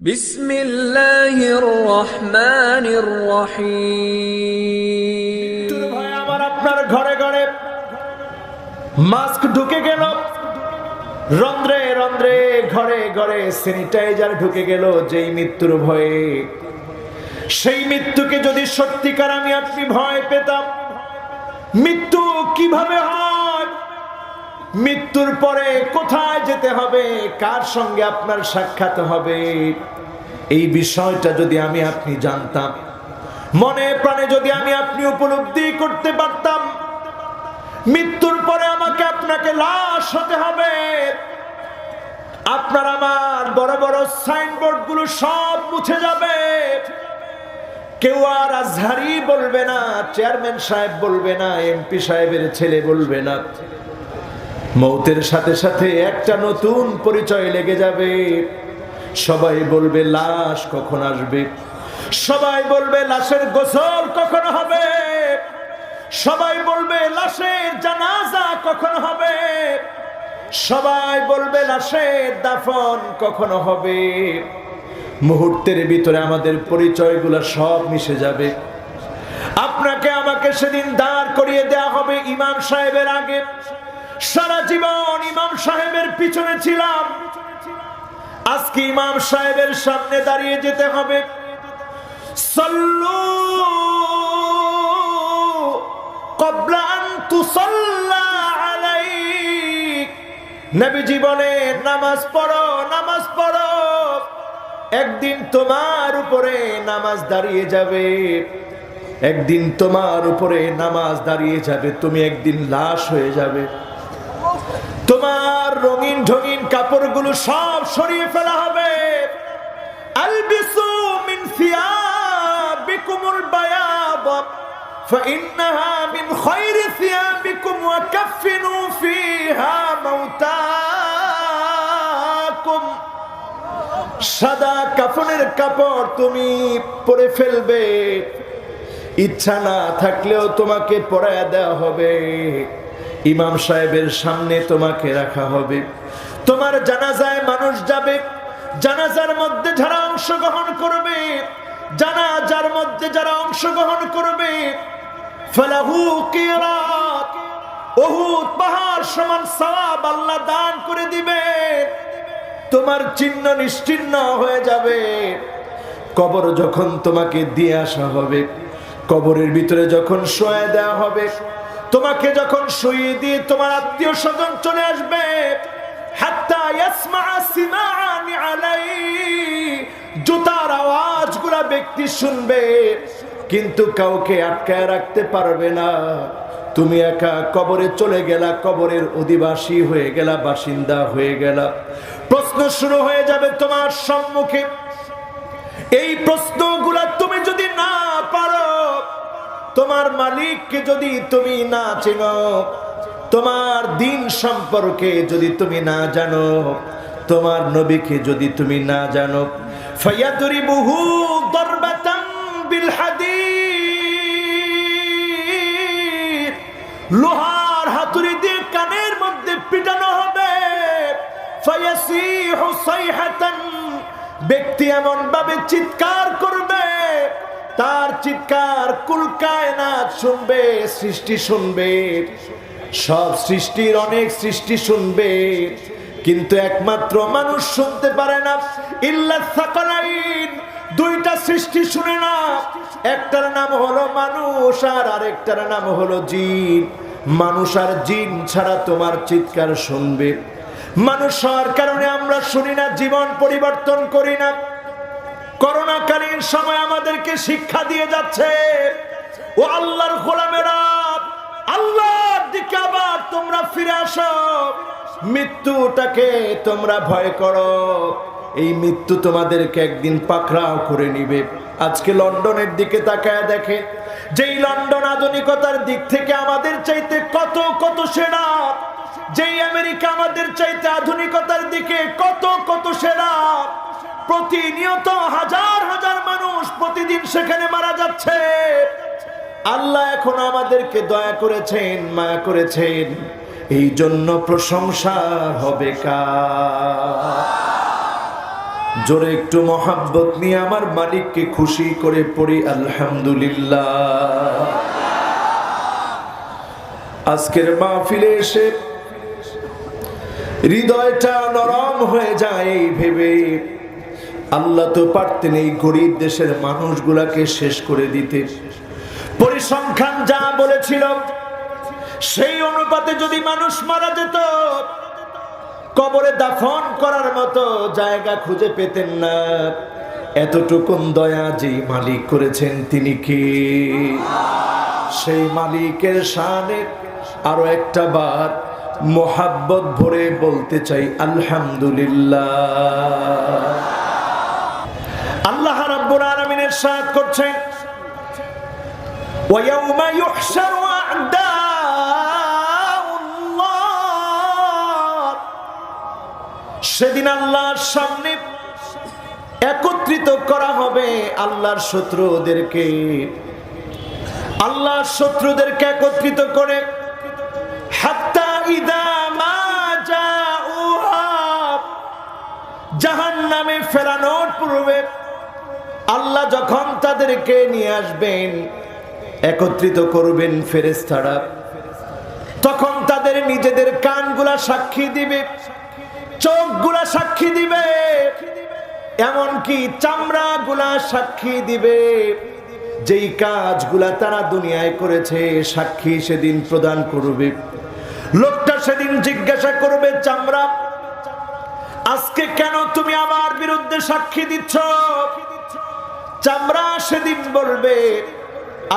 বিসমিল্লাহির রহমানির রহিম। ভাই আমার আপনার ঘরে ঘরে মাস্ক ঢুকে গেল, রন্ধ্রে রন্ধ্রে ঘরে ঘরে স্যানিটাইজার ঢুকে গেল যেই মৃত্যুর ভয়ে। সেই মৃত্যুকে যদি সত্যিকার আমি আপনি ভয় পেতাম, মৃত্যু কিভাবে হয়, মৃত্যুর পরে কোথায় যেতে হবে, কার সঙ্গে আপনার সাক্ষাৎ হবে, এই বিষয়টা যদি আমি আপনি জানতাম, মনে প্রাণে যদি আমি আপনি উপলব্ধি করতে পারতাম, মৃত্যুর পরে আমাকে আপনাকে লাশ হতে হবে। আপনার আমার বড় বড় সাইনবোর্ড গুলো সব মুছে যাবে, কেউ আর আজহারি বলবে না, চেয়ারম্যান সাহেব বলবে না, এমপি সাহেবের ছেলে বলবে না। মৌতের সাথে সাথে একটা নতুন পরিচয় লেগে যাবে। সবাই বলবে লাশ কখন আসবে, সবাই বলবে লাশের গোসল কখন হবে, সবাই বলবে লাশের জানাজা কখন হবে, সবাই বলবে লাশের দাফন কখন হবে। মুহূর্তের ভিতরে আমাদের পরিচয়গুলো সব মিশে যাবে। আপনাকে আমাকে সেদিন দাঁড় করিয়ে দেয়া হবে ইমাম সাহেবের আগে। সারা জীবন ইমাম সাহেবের পিছনে ছিলাম, আজকে ইমাম সাহেবের সামনে দাঁড়িয়ে যেতে হবে। সাল্লু ক্বাবলা আন তুসাল্লা আলাইক। নবীজি বলেন নামাজ পড়ো, নামাজ পড়ো, একদিন তোমার উপরে নামাজ দাঁড়িয়ে যাবে, একদিন তোমার উপরে নামাজ দাঁড়িয়ে যাবে, তুমি একদিন লাশ হয়ে যাবে। তোমার রঙিন ঢঙিন কাপড়গুলো সব সরিয়ে ফেলা হবে। আলবিসু মিন সিয়াবিকুমুল বায়াদ ফাইন্নাহা মিন খায়রি সিয়াবিকুম ওয়া কাফিনু ফিহা মাউতাকুম। সাদা কাফনের কাপড় তুমি পরে ফেলবে, ইচ্ছা না থাকলেও তোমাকে পরায়া দেওয়া হবে। ইমাম সাহেবের সামনে তোমাকে রাখা হবে। তোমার জানাজায় মানুষ যাবে, জানাজার মধ্যে যারা অংশগ্রহণ করবে, জানাজার মধ্যে যারা অংশগ্রহণ করবে, ফালাহু কিরাত, উহুদ পাহাড় সমান সওয়াব আল্লাহ দান করে দিবে। তোমার চিহ্ন নিশ্চিহ্ন হয়ে যাবে। কবর যখন তোমাকে দিয়ে আসা হবে, কবরের ভিতরে যখন শোয়া দেওয়া হবে, তোমাকে যখন শুইয়ে দিয়ে তোমার আত্মীয় স্বজন চলে আসবে, হাত্তা ইয়াসমা সিমাআনি আলাই, জুতার আওয়াজগুলা ব্যক্তি শুনবে, কিন্তু কাউকে আটকায় রাখতে পারবে না। তুমি একা কবরে চলে গেলা, কবরের অধিবাসী হয়ে গেলা, বাসিন্দা হয়ে গেলা। প্রশ্ন শুরু হয়ে যাবে তোমার সম্মুখে। এই প্রশ্নগুলা তুমি যদি না পারো, তোমার মালিককে যদি তুমি না চেনো, তোমার দিন সম্পর্কে যদি তুমি না জানো, তোমার নবীকে যদি তুমি না জানো, ফায়াদরিবুহু দারবাতাম বিল হাদীদ, লোহার হাতুড়ি দিয়ে কানের মধ্যে পিটানো হবে। ফায়াসিহু সাইহাতান, ব্যক্তি এমন ভাবে চিৎকার করবে, তার চিৎকার কুল কায়নাত শুনবে, সৃষ্টি শুনবে, সব সৃষ্টির অনেক সৃষ্টি শুনবে, কিন্তু একমাত্র মানুষ শুনতে পারে না। ইল্লা সাকালাইন, দুইটা সৃষ্টি শুনে না, একটার নাম হলো মানুষ আর আরেকটার নাম হলো জিন। মানুষ আর জিন ছাড়া তোমার চিৎকার শুনবে। মানুষ হওয়ার কারণে আমরা শুনি না, জীবন পরিবর্তন করি না। করোনাকালীন সময় আমাদেরকে শিক্ষা দিয়ে যাচ্ছে, ও আল্লাহর গোলামেরা, আল্লাহর দিকে আবার তোমরা ফিরে আসো। মৃত্যুটাকে তোমরা ভয় করো, এই মৃত্যু তোমাদেরকে একদিন পাকড়াও করে নিবে। আজকে লন্ডনের দিকে তাকায় দেখে, যেই লন্ডন আধুনিকতার দিক থেকে আমাদের চাইতে কত কত সেরা, যেই আমেরিকা আমাদের চাইতে আধুনিকতার দিকে কত কত সেরা, প্রতিনিয়ত হাজার হাজার মানুষ প্রতিদিন সেখানে মারা যাচ্ছে। আল্লাহ এখন আমাদেরকে দয়া করেছেন, মায়া করেছেন, এই জন্য প্রশংসা হবে কার? জোরে একটু মহাব্বত নিয়ে আমার মালিককে খুশি করে পড়ি আলহামদুলিল্লাহ। আজকের মাহফিলে এসে হৃদয়টা নরম হয়ে যায় এই ভেবে, আল্লাহ তো পারতেন এই গরিব দেশের মানুষগুলাকে শেষ করে দিতে। পরিসংখ্যান যা বলেছিল সেই অনুপাতে যদি মানুষ মারা যেত, কবরে দাফন করার মতো জায়গা খুঁজে পেতেন না। এতটুকুন দয়া যে মালিক করেছেন তিনি কি? সেই মালিকের শানে আরো একটা বার মোহাব্বত ভরে বলতে চাই আলহামদুলিল্লাহ। আল্লাহ রাব্বুল আলামিন ইরশাদ করছেন, ওয়া ইয়াউমা ইউহশারু আ'দাউল্লাহ, সেদিন আল্লাহর সামনে একত্রিত করা হবে আল্লাহর শত্রুদেরকে। আল্লাহর শত্রুদেরকে একত্রিত করে হাত্তা ইদা মা জাউহা, জাহান্নামে ফেরানোর পূর্বে আল্লাহ যখন তাদেরকে নিয়ে আসবেন, একত্রিত করবেন ফেরেশতারা, তখন তাদের নিজেদের কানগুলা সাক্ষী দিবে, চোখগুলা সাক্ষী দিবে, এমনকি চামড়াগুলা সাক্ষী দিবে। যেই কাজগুলা তারা দুনিয়ায় করেছে সাক্ষী সেদিন প্রদান করবে। লোকটা সেদিন জিজ্ঞাসা করবে, চামড়া আজকে কেন তুমি আমার বিরুদ্ধে সাক্ষী দিচ্ছ? চামড়া সেদিন বলবে,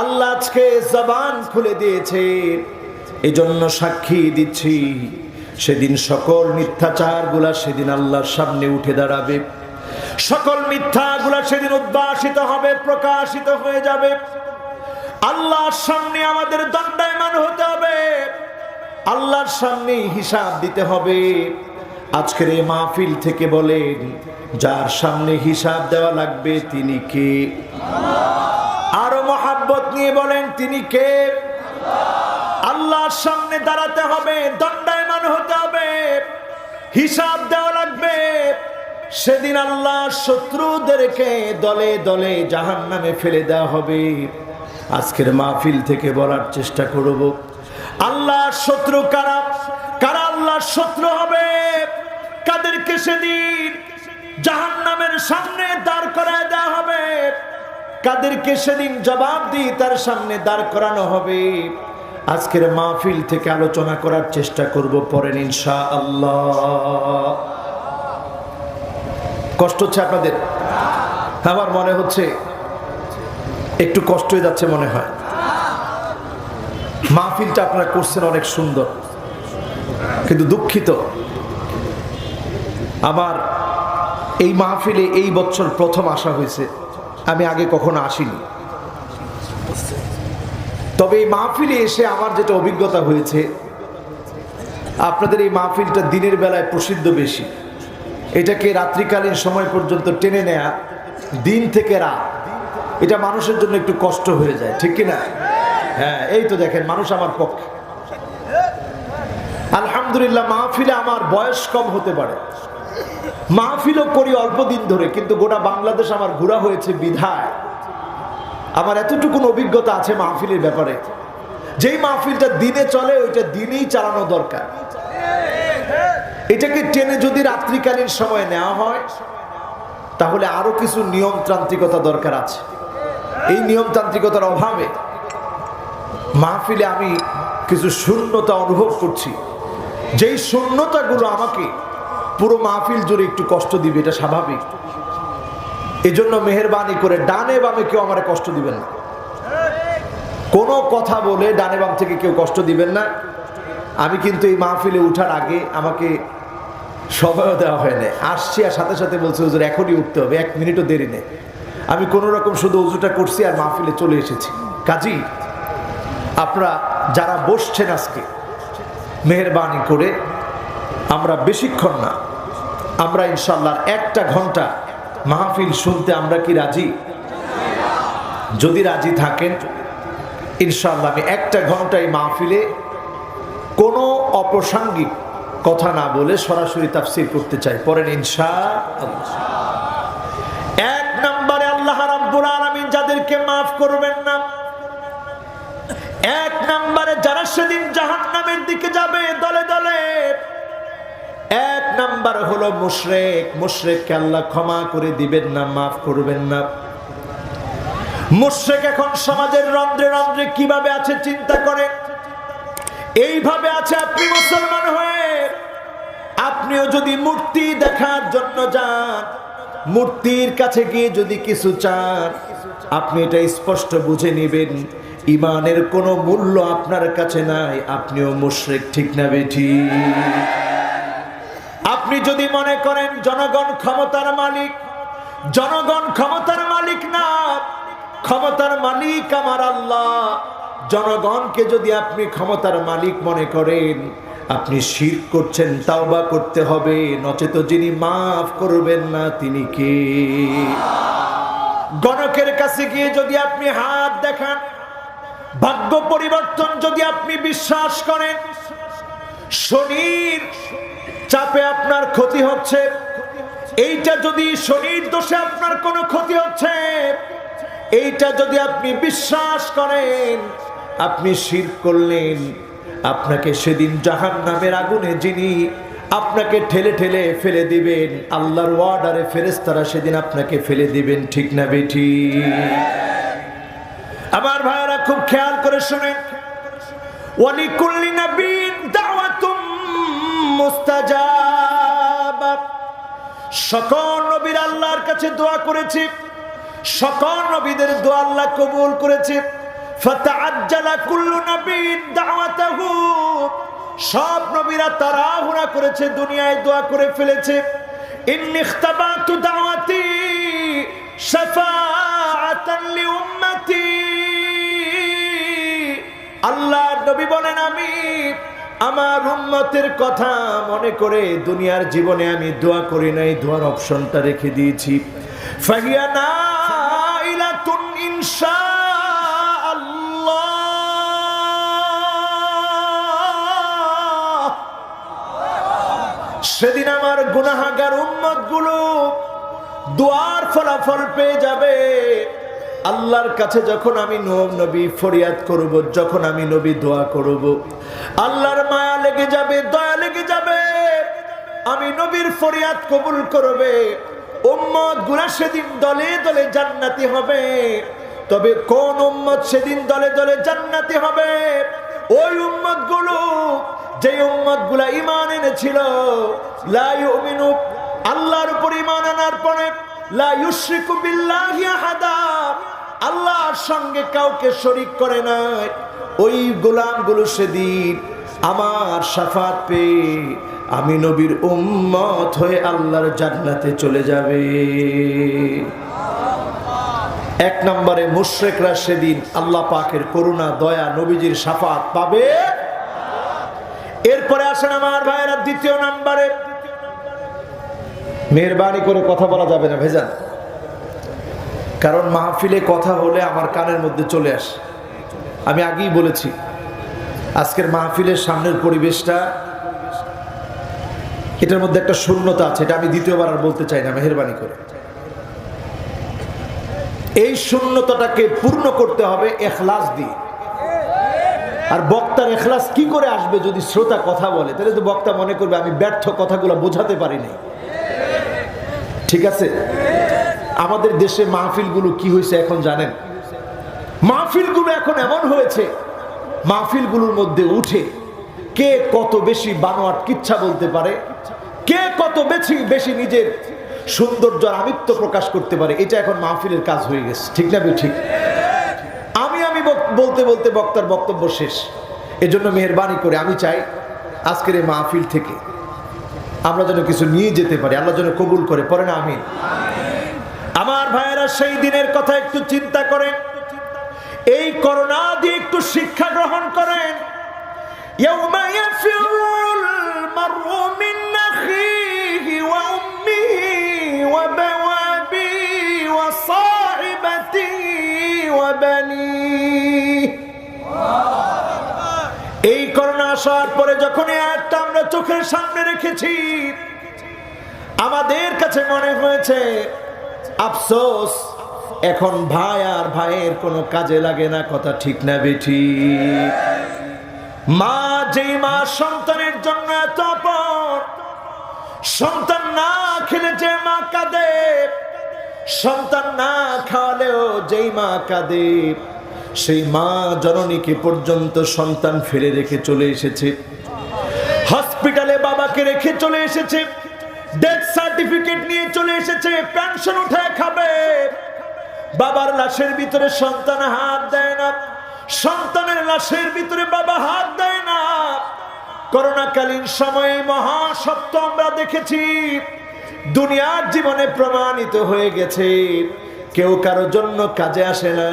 আল্লাহ আজকে জবান খুলে দিয়েছে, এজন্য সাক্ষী দিচ্ছি। সেদিন সকল মিথ্যাচারগুলা সেদিন আল্লাহর সামনে উঠে দাঁড়াবে, সকল মিথ্যাগুলা সেদিন উদ্ভাসিত হবে, প্রকাশিত হয়ে যাবে। আল্লাহর সামনে আমাদের দণ্ডায়মান হতে হবে, আল্লাহর সামনে হিসাব দিতে হবে। আজকের এই মাহফিল থেকে বলেন, যার সামনে হিসাব দেওয়া লাগবে তিনি কে? আরো মহাব্বত নিয়ে বলেন, তিনি কে? আল্লাহর সামনে দাঁড়াতে হবে, দণ্ডায়মান হতে হবে, হিসাব দেওয়া লাগবে। সেদিন আল্লাহ শত্রুদেরকে দলে দলে জাহান্নামে ফেলে দেওয়া হবে। আজকের মাহফিল থেকে বলার চেষ্টা করব, আল্লাহর শত্রু কারা? কারা আল্লাহর শত্রু হবে? কাদেরকে সেদিন জাহান্নামের সামনে দাঁড় করায় দেওয়া হবে? কাদেরকে সেদিন জবাব দিয়ে তার সামনে দাঁড় করানো হবে? আজকের মাহফিল থেকে আলোচনা করার চেষ্টা করব, পড়েন ইনশাআল্লাহ। কষ্ট হচ্ছে আপনাদের? আমার মনে হচ্ছে একটু কষ্ট হয়ে যাচ্ছে মনে হয়। মাহফিলটা আপনারা করছেন অনেক সুন্দর, কিন্তু দুঃখিত, আমার এই মাহফিলে এই বছর প্রথম আসা হয়েছে, আমি আগে কখনো আসিনি। তবে এই মাহফিলে এসে আমার যেটা অভিজ্ঞতা হয়েছে, আপনাদের এই মাহফিলটা দিনের বেলায় প্রসিদ্ধ বেশি। এটাকে রাত্রিকালীন সময় পর্যন্ত টেনে নেয়া, দিন থেকে রাত, এটা মানুষের জন্য একটু কষ্ট হয়ে যায়, ঠিক কিনা? হ্যাঁ, এই তো দেখেন মানুষ আমার পক্ষে। আলহামদুলিল্লাহ, মাহফিলে আমার বয়স কম হতে পারে, মাহফিলও করি অল্প দিন ধরে, কিন্তু গোটা বাংলাদেশ আমার ঘোরা হয়েছে বিধায় আমার এতটুকুন অভিজ্ঞতা আছে মাহফিলের ব্যাপারে। যেই মাহফিলটা দিনে চলে ওইটা দিনেই চালানো দরকার। এটাকে টেনে যদি রাত্রিকালীন সময় নেওয়া হয় তাহলে আরো কিছু নিয়মতান্ত্রিকতা দরকার আছে। এই নিয়মতান্ত্রিকতার অভাবে মাহফিলে আমি কিছু শূন্যতা অনুভব করছি, যেই শূন্যতাগুলো আমাকে পুরো মাহফিল জুড়ে একটু কষ্ট দিবে, এটা স্বাভাবিক। এজন্য মেহেরবানি করে ডানে বামে কেউ আমার কষ্ট দিবেন না, কোনো কথা বলে ডানে বাম থেকে কেউ কষ্ট দিবেন না। আমি কিন্তু এই মাহফিলে উঠার আগে আমাকে সময়ও দেওয়া হয় না, আসছি আর সাথে সাথে বলছে হুজুর এখনই উঠতে হবে, 1 মিনিটও দেরি নেই। আমি কোনো রকম শুধু উজুটা করছি আর মাহফিলে চলে এসেছি। কাজী আপনারা যারা বসছেন আজকে, মেহেরবানি করে আমরা বেশিক্ষণ না, আমরা ইনশাআল্লাহ 1টা ঘন্টা মাহফিল শুনতে আমরা কি রাজি? যদি রাজি থাকেন ইনশাআল্লাহ আমি 1টা ঘন্টা এই মাহফিলে কোনো অপ্রাসঙ্গিক কথা না বলে সরাসরি তাফসীর করতে চাই। পড়েন ইনশাআল্লাহ। করবেন না। এক নম্বরে যারা সেদিন জাহান্নামের দিকে যাবে দলে দলে, এক নাম্বার হলো মুশরিক। মুশরিককে আল্লাহ ক্ষমা করে দিবেন না, মাফ করবেন না। মুশরিক এখন সমাজের রন্ধ্রে রন্ধ্রে কিভাবে আছে চিন্তা করে। এইভাবে আছে আপনি মুসলমান হয়ে আপনিও যদি মূর্তি দেখার জন্য যান, মূর্তির কাছে গিয়ে যদি কিছু চান, আপনি এটা স্পষ্ট বুঝে নেবেন ঈমানের কোনো মূল্য আপনার কাছে নাই, আপনিও মুশরিক। ঠিক না বেঠিক? আপনি যদি মনে করেন জনগণ ক্ষমতার মালিক, জনগণ ক্ষমতার মালিক না, ক্ষমতার মালিক আমার আল্লাহ। জনগণকে যদি আপনি ক্ষমতার মালিক মনে করেন, আপনি শিরক করছেন, তাওবা করতে হবে, নচেত যিনি মাফ করবেন না তিনি কে? গণকের কাছে গিয়ে যদি আপনি হাত দেখান, ভাগ্য পরিবর্তন যদি আপনি বিশ্বাস করেন, শনির চাপে আপনার ক্ষতি হচ্ছে, এইটা যদি শনির দোষে আপনার কোনো ক্ষতি হচ্ছে, এইটা যদি আপনি বিশ্বাস করেন, আপনি শিরক করলেন। আপনাকে সেদিন জাহান্নামের আগুনে যিনি আপনাকে ঠেলে ঠেলে ফেলে দিবেন, আল্লাহর ওয়ার্ডারে ফেরেশতারা সেদিন আপনাকে ফেলে দিবেন। ঠিক না বেঠিক? আমার ভাইরা খুব খেয়াল করে শুনেন, ওয়ালিকুল্লি নাবিয়্যিন দাওয়াতুম মুস্তাজাবা। সকল নবীর আল্লাহর কাছে দোয়া করেছে, সকল নবীদের দোয়া আল্লাহ কবুল করেছে। ফাতাআজ্জালা কুল্লু নাবিয়্যিন দাওয়াতাহু। সব নবীরা তাড়াহুড়া করেছে, দুনিয়ায় দোয়া করে ফেলেছে। ইন্নী ইখতাবাতু দাওয়াতি শাফাআতান লিউম্মতি। আল্লাহর নবী বলেন, আমি আমার উম্মতের কথা মনে করে দুনিয়ার জীবনে আমি দোয়া করি নাই, দোয়ার অপশনটা রেখে দিয়েছি। ফাহিয়া নাইলাতুন ইনশাআল্লাহ। সেদিন আমার গুনাহগার উম্মতগুলো দোয়ার ফলাফল পেয়ে যাবে। আল্লাহর কাছে যখন আমি নবী ফরিয়াদ করব, যখন আমি নবী দোয়া করব, আল্লাহর মায়া লেগে যাবে, দয়া লেগে যাবে, আমি নবীর ফরিয়াদ কবুল করবে। উম্মত গুলা সেদিন দলে দলে জান্নাতি হবে। তবে কোন উম্মত সেদিন দলে দলে জান্নাতি হবে? ওই উম্মত গুলো যে উম্মত গুলা ঈমান এনেছিল, লা ইউমিনু, আল্লাহর উপর ঈমান আনার পরে, লা ইউশরিকু বিল্লাহি আহাদা, আল্লাহর সঙ্গে কাউকে শরীক করে নাই। ওই গোলামগুলো সেদিন আমার শাফাত পেয়ে আমি নবীর উম্মত হয়ে আল্লাহর জান্নাতে চলে যাবে। এক নম্বরে মুশরিকরা সেদিন আল্লাহ পাকের করুণা, দয়া, নবীজির শাফাত পাবে। এরপরে আসেন আমার ভাইয়েরা দ্বিতীয় নম্বরে। মেহেরবানি করে কথা বলা যাবে না ভেজান, কারণ মাহফিলে কথা হলে আমার কানের মধ্যে চলে আসে। আমি আগেই বলেছি, আজকের মাহফিলের সামনের পরিবেশটা, এটার মধ্যে একটা শূন্যতা আছে। এটা আমি দ্বিতীয়বার আর বলতে চাই না, মেহেরবানি করে। এই শূন্যতাটাকে পূর্ণ করতে হবে ইখলাস দিয়ে। আর বক্তার ইখলাস কি করে আসবে? যদি শ্রোতা কথা বলে, তাহলে তো বক্তা মনে করবে আমি ব্যর্থ কথাগুলো বোঝাতে পারিনি। ঠিক আছে? আমাদের দেশে মাহফিলগুলো কি হয়েছে এখন জানেন? মাহফিলগুলো এখন এমন হয়েছে, মাহফিলগুলোর মধ্যে উঠে কে কত বেশি বানোয়াট কিচ্ছা বলতে পারে, কে কত বেশি নিজের সৌন্দর্য আর আমিত্ব প্রকাশ করতে পারে, এটা এখন মাহফিলের কাজ হয়ে গেছে। ঠিক না ঠিক? আমি বলতে বলতে বক্তার বক্তব্য শেষ। এজন্য মেহেরবানি করে আমি চাই আজকের এই মাহফিল থেকে আমরা যেন কিছু নিয়ে যেতে পারি, আল্লাহ যেন কবুল করে। পড়ে না আমিন। আমার ভাইয়েরা, সেই দিনের কথা একটু চিন্তা করেন, এই করোনা দিয়ে একটু শিক্ষা গ্রহণ করেন। ইয়াউমা ইয়াফিরুল মারউ মিন আখিহি ওয়া উম্মিহি ওয়া বাওয়াবিহি ওয়া সাহিবাতিহি ওয়া বানিহি। এই করোনা আসার পরে যখন এই আয়াতটা আমরা চোখের সামনে রেখেছি, আমাদের কাছে মনে হয়েছে আফসোস, এখন ভাই আর ভাইয়ের কোনো কাজে লাগে না, কথা ঠিক না বেঠি? মা, যেই মা সন্তানের জন্য এত আপন, সন্তান না খেলে যে মা কাঁদে, সন্তান না খাওয়ালেও যেই মা কাঁদে, সেই মা জননীকে পর্যন্ত সন্তান ফেলে রেখে চলে এসেছে, হসপিটালে বাবাকে রেখে চলে এসেছে, ডেথ সার্টিফিকেট নিয়ে চলে এসেছে, পেনশন উঠায় খাবে, বাবার লাশের ভিতরে সন্তান হাত দেয় না, সন্তানের লাশের ভিতরে বাবা হাত দেয় না। করোনাকালীন সময়ে মহা সত্য আমরা দেখেছি, দুনিয়ার জীবনে প্রমাণিত হয়ে গেছে, কেউ কারো জন্য কাজে আসে না,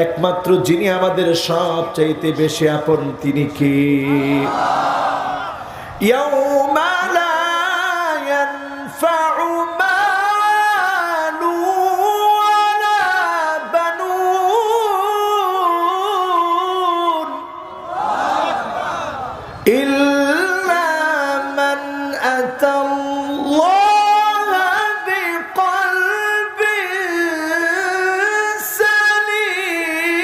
একমাত্র যিনি আমাদের সবচাইতে বেশি আপন তিনি কে? ইয়াউমা লা ইয়ানফাউ মালু ওয়ালা বানুন ইল্লা মান আতাল্লাহা বিকলবিন সালিম।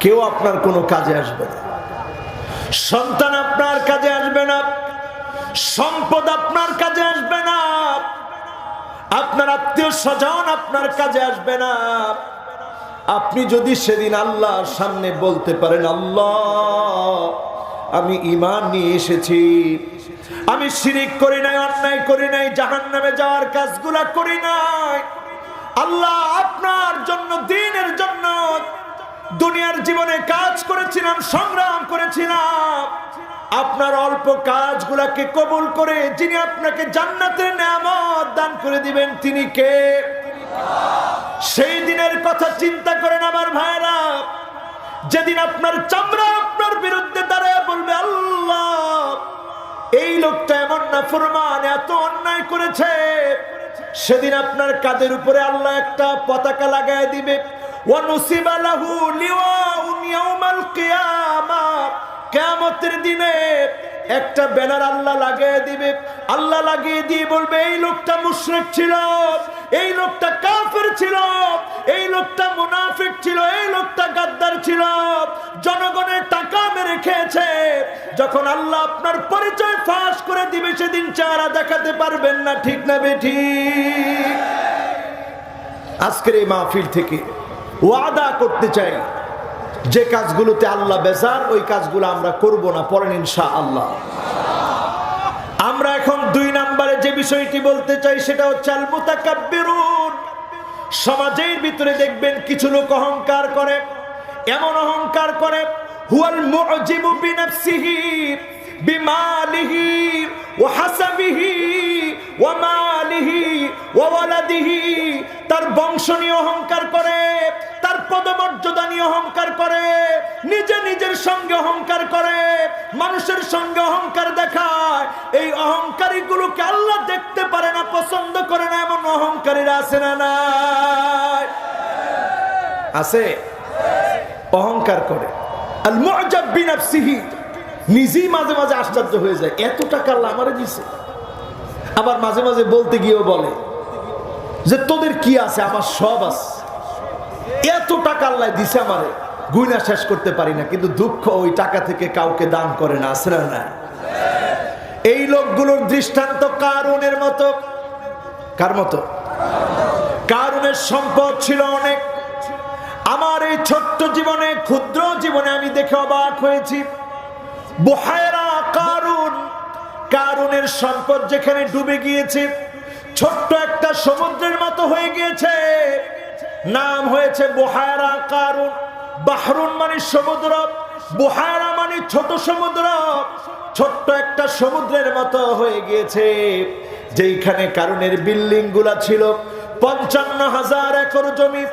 কেউ আপনার কোনো কাজে আসবে না, সন্তান আপনার কাজে আসবে না, সম্পদ আপনার কাজে আসবে না, আপনার আত্মীয় স্বজন আপনার কাজে আসবে না। আপনি যদি সেদিন আল্লাহর সামনে বলতে পারেন, আল্লাহ আমি ঈমান নিয়ে এসেছি, আমি শিরিক করি নাই, অন্যায় করি নাই, জাহান্নামে যাওয়ার কাজগুলা করি নাই, আল্লাহ আপনার জন্য, দ্বীনের জন্য দুনিয়ার জীবনে কাজ করেছিলাম, সংগ্রাম করেছিলাম, আপনার অল্প কাজগুলাকে কবুল করে যিনি আপনাকে জান্নাতের নেয়ামত দান করে দিবেন তিনি কে? সেই দিনের কথা চিন্তা করেন আমার ভাইরা, যেদিন আপনার চামড়া আপনার বিরুদ্ধে দাঁড়ায় বলবে, আল্লাহ এই লোকটা এমন নাফরমান, এত অন্যায় করেছে, সেদিন আপনার কাঁধের উপরে আল্লাহ একটা পতাকা লাগায় দিবে, ওয়ানুসিবা লাহু লিওয়াউন ইয়াউমাল কিয়ামাহ, কিয়ামতের দিনে একটা ব্যানার আল্লাহ লাগিয়ে দিবে, আল্লাহ লাগিয়ে দিয়ে বলবে, এই লোকটা মুশরিক ছিল, এই লোকটা কাফের ছিল, এই লোকটা মুনাফিক ছিল, এই লোকটা গাদ্দার ছিল, জনগণের টাকা মেরে খেয়েছে। যখন আল্লাহ আপনার পরিচয় ফাঁস করে দিবে, সেদিন চেহারা দেখাতে পারবেন না, ঠিক না বেঠিক? আজকের এই মাহফিল থেকে ওয়াদা করতে চাই, যে কাজগুলোতে আল্লাহ বেজার ওই কাজগুলো আমরা করব না, পড়েন ইনশাআল্লাহ। আমরা এখন 2 নম্বরে যে বিষয়টি বলতে চাই সেটা হচ্ছে আল মুতাকাব্বিরুন। সমাজের ভিতরে দেখবেন কিছু লোক অহংকার করে, এমন অহংকার করে, হুয়াল মুজিবু বিনাফসিহি বিমালিহি ওয়া হাসাবিহি ওয়া মালিহি ওয়া ওয়ালাদিহি, তার বংশ নিয়ে অহংকার করে, তার পদমর্যাদা নিয়ে অহংকার করে, নিজে নিজের সঙ্গে অহংকার করে, মানুষের সঙ্গে অহংকার দেখায়। এই অহংকারীগুলোকে আল্লাহ দেখতে পারে না, পছন্দ করে না, এমন অহংকারীরা আছে না নাই? আছে, অহংকার করে। আল মুআজাব বিনাফসিহি, নিজেই মাঝে মাঝে আশ্চর্য হয়ে যায়, এত টাকা আল্লাহ আমারে দিছে। আবার মাঝে মাঝে বলতে গিয়েও বলে যে তোদের কি আছে, আমার সব আছে, এত টাকা আল্লাহ দিছে আমারে, গুণা শেষ করতে পারি না। কিন্তু দুঃখ, ওই টাকা থেকে কাউকে দান করে না, আছে না? এই লোকগুলোর দৃষ্টান্ত কারুনের মতো। কার মতো? কারুনের সম্পদ ছিল অনেক। আমার এই ছোট্ট জীবনে, ক্ষুদ্র জীবনে আমি দেখে অবাক হয়েছি, বুহায়রা কারুন, কারুনের সম্পদ যেখানে ডুবে গিয়েছে, ছোট্ট একটা সমুদ্রের মতো হয়ে গিয়েছে, নাম হয়েছে বুহায়রা কারুন। বাহরুন মানে সমুদ্র, বুহায়রা মানে ছোট সমুদ্র, ছোট্ট একটা সমুদ্রের মতো হয়ে গিয়েছে। যেইখানে কারুনের বিল্ডিং গুলা ছিল 55,000 একর জমি,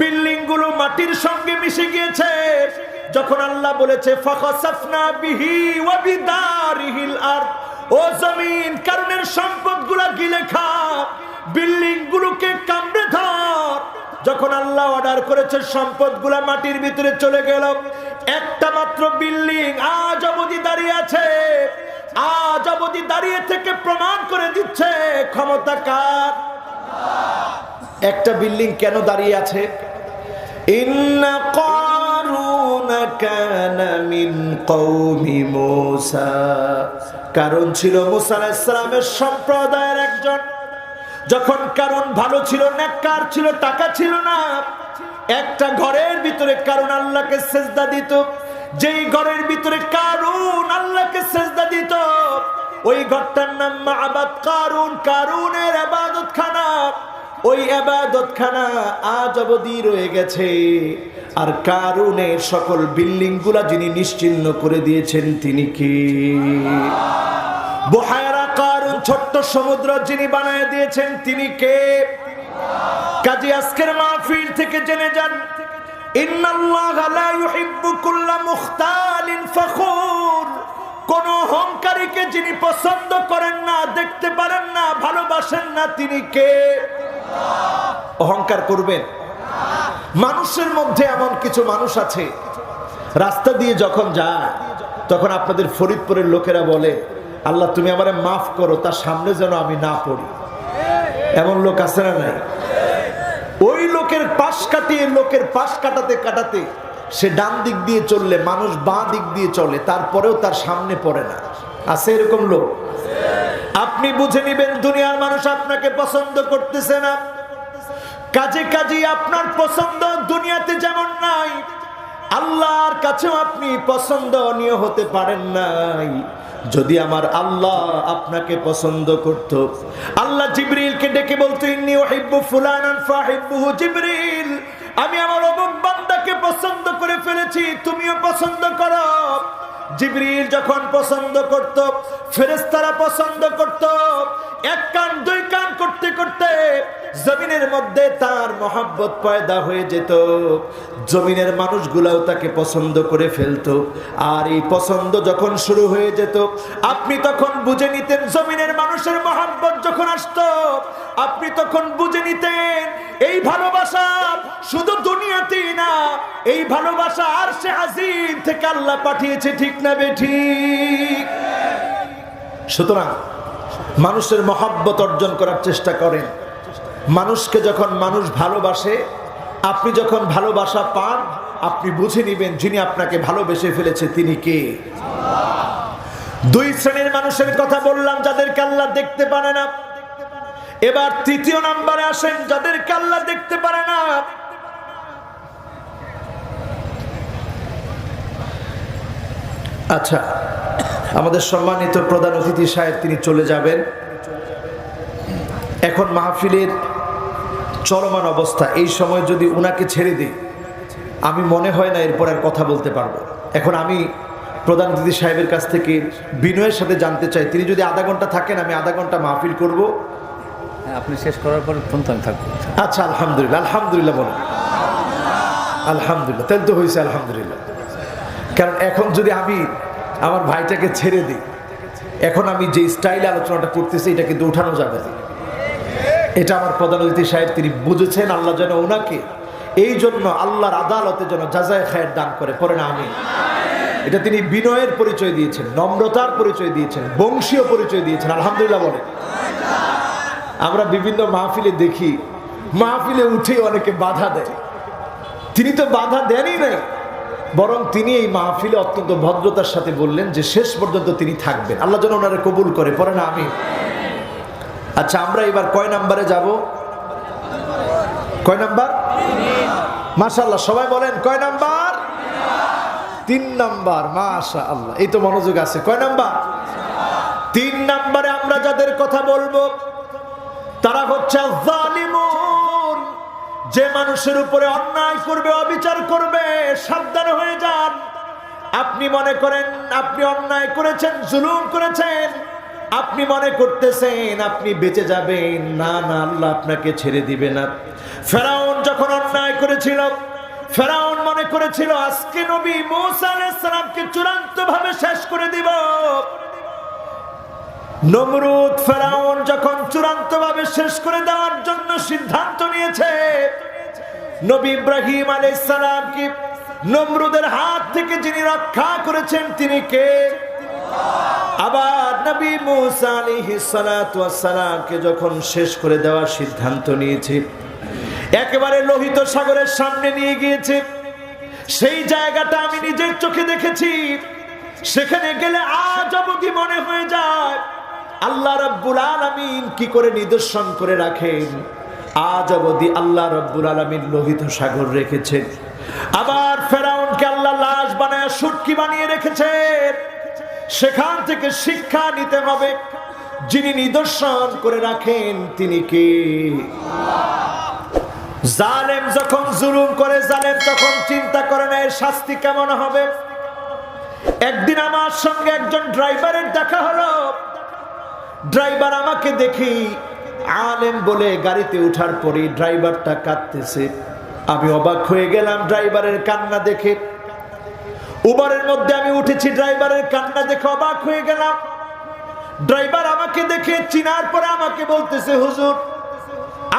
বিল্ডিং গুলো মাটির সঙ্গে মিশে গিয়েছে। যখন আল্লাহ বলেছে ফাখাসাফনা বিহি ওয়া বিদারিহিল আরদ, ও জমিন কারুনের সম্পদগুলো গিলে খা, বিল্ডিং গুলোকে কামড়ে ধর। যখন আল্লাহ অর্ডার করেছে, সম্পদগুলা মাটির ভিতরে চলে গেল। একটা মাত্র বিল্ডিং আজ অবধি দাঁড়িয়ে আছে। আজ অবধি দাঁড়িয়ে থেকে প্রমাণ করে দিচ্ছে ক্ষমতা কার। একটা বিল্ডিং কেন দাঁড়িয়ে আছে? ইন্না কারুন কানা মিন কওমি মূসা, কারণ ছিল মূসা আলাইহিস সালামের সম্প্রদায়ের একজন। যখন কারণ ভালো ছিল, নেককার ছিল, টাকা ছিল না, একটা ঘরের ভিতরে কারণ আল্লাহকে সেজদা দিত। যেই ঘরের ভিতরে কারণ আল্লাহকে সেজদা দিত, ওই ঘরটার নাম মা'বাদ কারুন, কারুনের ইবাদতখানা। ওই ইবাদতখানা আজ অবধি রয়ে গেছে। আর কারুনের সকল বিল্ডিং গুলা যিনি নিশ্চিহ্ন করে দিয়েছেন তিনি কে? বুহায়রা কারুন, ছোট্ট সমুদ্র যিনি বানায় দিয়েছেন তিনি কে? কাজী আজকের মাহফিল থেকে জেনে যান, ইন্নাল্লাহা লা ইউহিব্বু কুল্লা মুখতালিন ফখুর। কোন অহংকারীকে যিনি পছন্দ করেন না, দেখতে পারেন না, ভালোবাসেন না, তিনি কে? অহংকার করবেন? মানুষের মধ্যে এমন কিছু মানুষ আছে, রাস্তা দিয়ে যখন যায় তখন আপনাদের ফরিদপুরের লোকেরা বলে, আল্লাহ তুমি আমারে মাফ করো, তার সামনে যেন আমি না পড়ি। এমন লোক আছে না নাই? ওই লোকের পাশ কাটিয়ে, লোকের পাশ কাটাতে কাটাতে সে ডান দিক দিয়ে চললে মানুষ বাঁ দিক দিয়ে চলে, তারপরেও তার সামনে পড়ে না। আছে এরকম লোক? আপনি বুঝে নিবেন দুনিয়ার মানুষ আপনাকে পছন্দ করতেছে না। কাজে কাজে আপনার পছন্দ দুনিয়াতে যেমন নাই, আল্লাহর কাছেও আপনি পছন্দনীয় হতে পারেন নাই। যদি আমার আল্লাহ আপনাকে পছন্দ করত, আল্লাহ জিবরিলকে ডেকে বলতো, ইন্নী উহিব্বু ফুলানান ফাহিব্বুহু জিবরিল, আমি আমার অমুক বান্দাকে পছন্দ করে ফেলেছি, তুমিও পছন্দ করো। জিবরিল যখন পছন্দ করত, ফেরেশতারা পছন্দ করত, এক কান দুই কান করতে করতে জমিনের মধ্যে তার মহব্বত পয়দা হয়ে যেত। জমিনের মানুষগুলাও তাকে পছন্দ করে ফেলতো। আর এই পছন্দ যখন শুরু হয়ে যেত, আপনি তখন বুঝে নিতেন, জমিনের মানুষের মহব্বত যখন আসতো, আপনি তখন বুঝে নিতেন এই ভালোবাসা শুধু দুনিয়াতেই না, এই ভালোবাসা আরশে আজিম থেকে আল্লাহ পাঠিয়েছে। ঠিক না বেঠিক? সুতরাং মানুষের মহব্বত অর্জন করার চেষ্টা করেন। মানুষকে যখন মানুষ ভালোবাসে, আপনি যখন ভালোবাসা পান, আপনি বুঝে নিবেন যিনি আপনাকে ভালোবেসে ফেলেছে তিনি কে। দুই শ্রেণীর মানুষের কথা বললাম, যাদেরকে আল্লাহ দেখতে পারে না। এবার তৃতীয় নম্বরে আসেন, যাদেরকে আল্লাহ দেখতে পারে না। আচ্ছা, আমাদের সম্মানিত প্রধান অতিথি সাহেব তিনি চলে যাবেন। এখন মাহফিলের চলমান অবস্থা, এই সময় যদি উনাকে ছেড়ে দিই, আমি মনে হয় না এরপর আর কথা বলতে পারবো। এখন আমি প্রধান অতিথি সাহেবের কাছ থেকে বিনয়ের সাথে জানতে চাই, তিনি যদি আধা ঘন্টা থাকেন, আমি আধা ঘন্টা মাহফিল করব। আপনি শেষ করার পর আমি থাকবো। আচ্ছা, আলহামদুলিল্লাহ। আলহামদুলিল্লাহ বলেন। আলহামদুলিল্লাহ, তাহলে তো হয়েছে আলহামদুলিল্লাহ। কারণ এখন যদি আমি আমার ভাইটাকে ছেড়ে দিই, এখন আমি যে স্টাইলে আলোচনাটা করতেছি এটা কিন্তু উঠানো যাবে না। এটা আমার প্রধান অতিথি সাহেব তিনি বুঝেছেন, আল্লাহ যেন ওনাকে এই জন্য আল্লাহর আদালতে যেন জাযায়ে খায়ের দান করে। পড়েন আমিন। এটা তিনি বিনয়ের পরিচয় দিয়েছেন, নম্রতার পরিচয় দিয়েছেন, বংশীয় পরিচয় দিয়েছেন। আলহামদুলিল্লাহ বলেন। আমরা বিভিন্ন মাহফিলে দেখি, মাহফিলে উঠে অনেকে বাধা দেয়। তিনি তো বাধা দেনই নাই, বরং তিনি এই মাহফিলে অত্যন্ত ভদ্রতার সাথে বললেন যে শেষ পর্যন্ত তিনি থাকবেন। আল্লাহ যেন ওনারে কবুল করে। পড়েন আমিন। আচ্ছা, আমরা এবার কয় নাম্বারে যাব? কয় নাম্বার? মাশাআল্লাহ, সবাই বলেন কয় নাম্বার? 3 নাম্বার। মাশাআল্লাহ, এই তো মনোযোগ আছে। কয় নাম্বার? 3 নাম্বারে আমরা যাদের কথা বলবো তারা হচ্ছে জালিমুন। যে মানুষের উপরে অন্যায় করবে, অবিচার করবে, সাবধান হয়ে যান। আপনি মনে করেন আপনি অন্যায় করেছেন, জুলুম করেছেন, আপনি মনে করতেছেন আপনি বেঁচে যাবেন। না না, আল্লাহ আপনাকে ছেড়ে দিবে না। ফেরাউন যখন অন্যায় করেছিল, ফেরাউন মনে করেছিল আজকে নবী মূসা আলাইহিস সালামকে চূড়ান্তভাবে শেষ করে দিব। নমরুদ ফেরাউন যখন চূড়ান্তভাবে শেষ করে দেওয়ার জন্য সিদ্ধান্ত নিয়েছে, নবী ইব্রাহিম আলাইহিস সালামকে নমরুদের হাত থেকে যিনি রক্ষা করেছেন তিনি কে? আবার নবী মুসা আলাইহিস সালাতু ওয়াস সালামকে যখন শেষ করে দেওয়ার সিদ্ধান্ত নিয়েছে, একেবারে লোহিত সাগরের সামনে নিয়ে গিয়েছে। সেই জায়গাটা আমি নিজের চোখে দেখেছি। সেখানে গেলে আজ অবধি মনে হয়ে যায় আল্লাহ রাব্বুল আলামিন কি করে নিদর্শন করে রাখেন। আজ অবধি আল্লাহ রাব্বুল আলামিন লোহিত সাগর রেখেছেন। আবার ফেরাউনকে আল্লাহ লাশ বানায় শুটকি বানিয়ে রেখেছেন। সেখান থেকে শিক্ষা নিতে হবে, যিনি নিদর্শন করে রাখেন তিনি কে? জালেম যখন জুলুম করে, জালেম তখন চিন্তা করে না এর শাস্তি কেমন হবে। একদিন আমার সঙ্গে একজন ড্রাইভারের দেখা হলো। ড্রাইভার আমাকে দেখি আলেম বলে গাড়িতে ওঠার পরে ড্রাইভারটা কাঁদতেছে। আমি অবাক হয়ে গেলাম ড্রাইভারের কান্না দেখে। উবারের মধ্যে আমি উঠেছি, ড্রাইভারের কান্না দেখে অবাক হয়ে গেলাম। ড্রাইভার আমাকে দেখে চিনার পরে আমাকে বলতেছে, হুজুর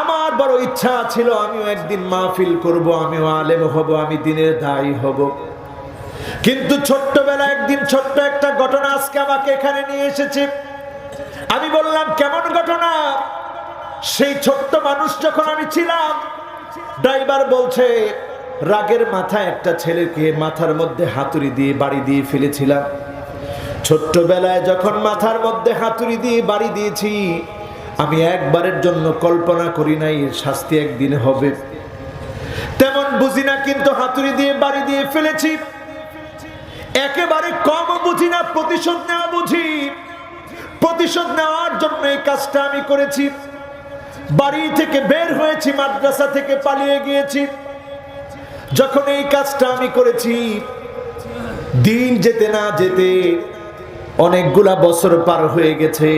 আমার বড় ইচ্ছা ছিল আমিও একদিন মাহফিল করব, আমিও আলেম হব, আমি দিনের দায়ী হব। কিন্তু ছোট্টবেলা একদিন ছোট্ট একটা ঘটনা আজকে আমাকে এখানে নিয়ে এসেছে। আমি বললাম কেমন ঘটনা? সেই ছোট্ট মানুষ যখন আমি ছিলাম, ড্রাইভার বলছে রাগের মাথায় একটা ছেলেকে মাথার মধ্যে হাতুড়ি দিয়ে বাড়ি দিয়ে ফেলেছিলাম। ছোট্টবেলায় যখন মাথার মধ্যে হাতুড়ি দিয়ে বাড়ি দিয়েছি, আমি একবারের জন্য কল্পনা করি নাই এর শাস্তি একদিন হবে। তেমন বুঝি না, কিন্তু হাতুড়ি দিয়ে বাড়ি দিয়ে ফেলেছি। একেবারে কম বুঝি না, প্রতিশোধ নেওয়া বুঝি। প্রতিশোধ নেওয়ার জন্য এই কাজটা আমি করেছি। বাড়ি থেকে বের হয়েছি, মাদ্রাসা থেকে পালিয়ে গিয়েছি। যখন এই কাজটা আমি করেছি, দিন যেতে না যেতে অনেকগুলা বছর পার হয়ে গেছে।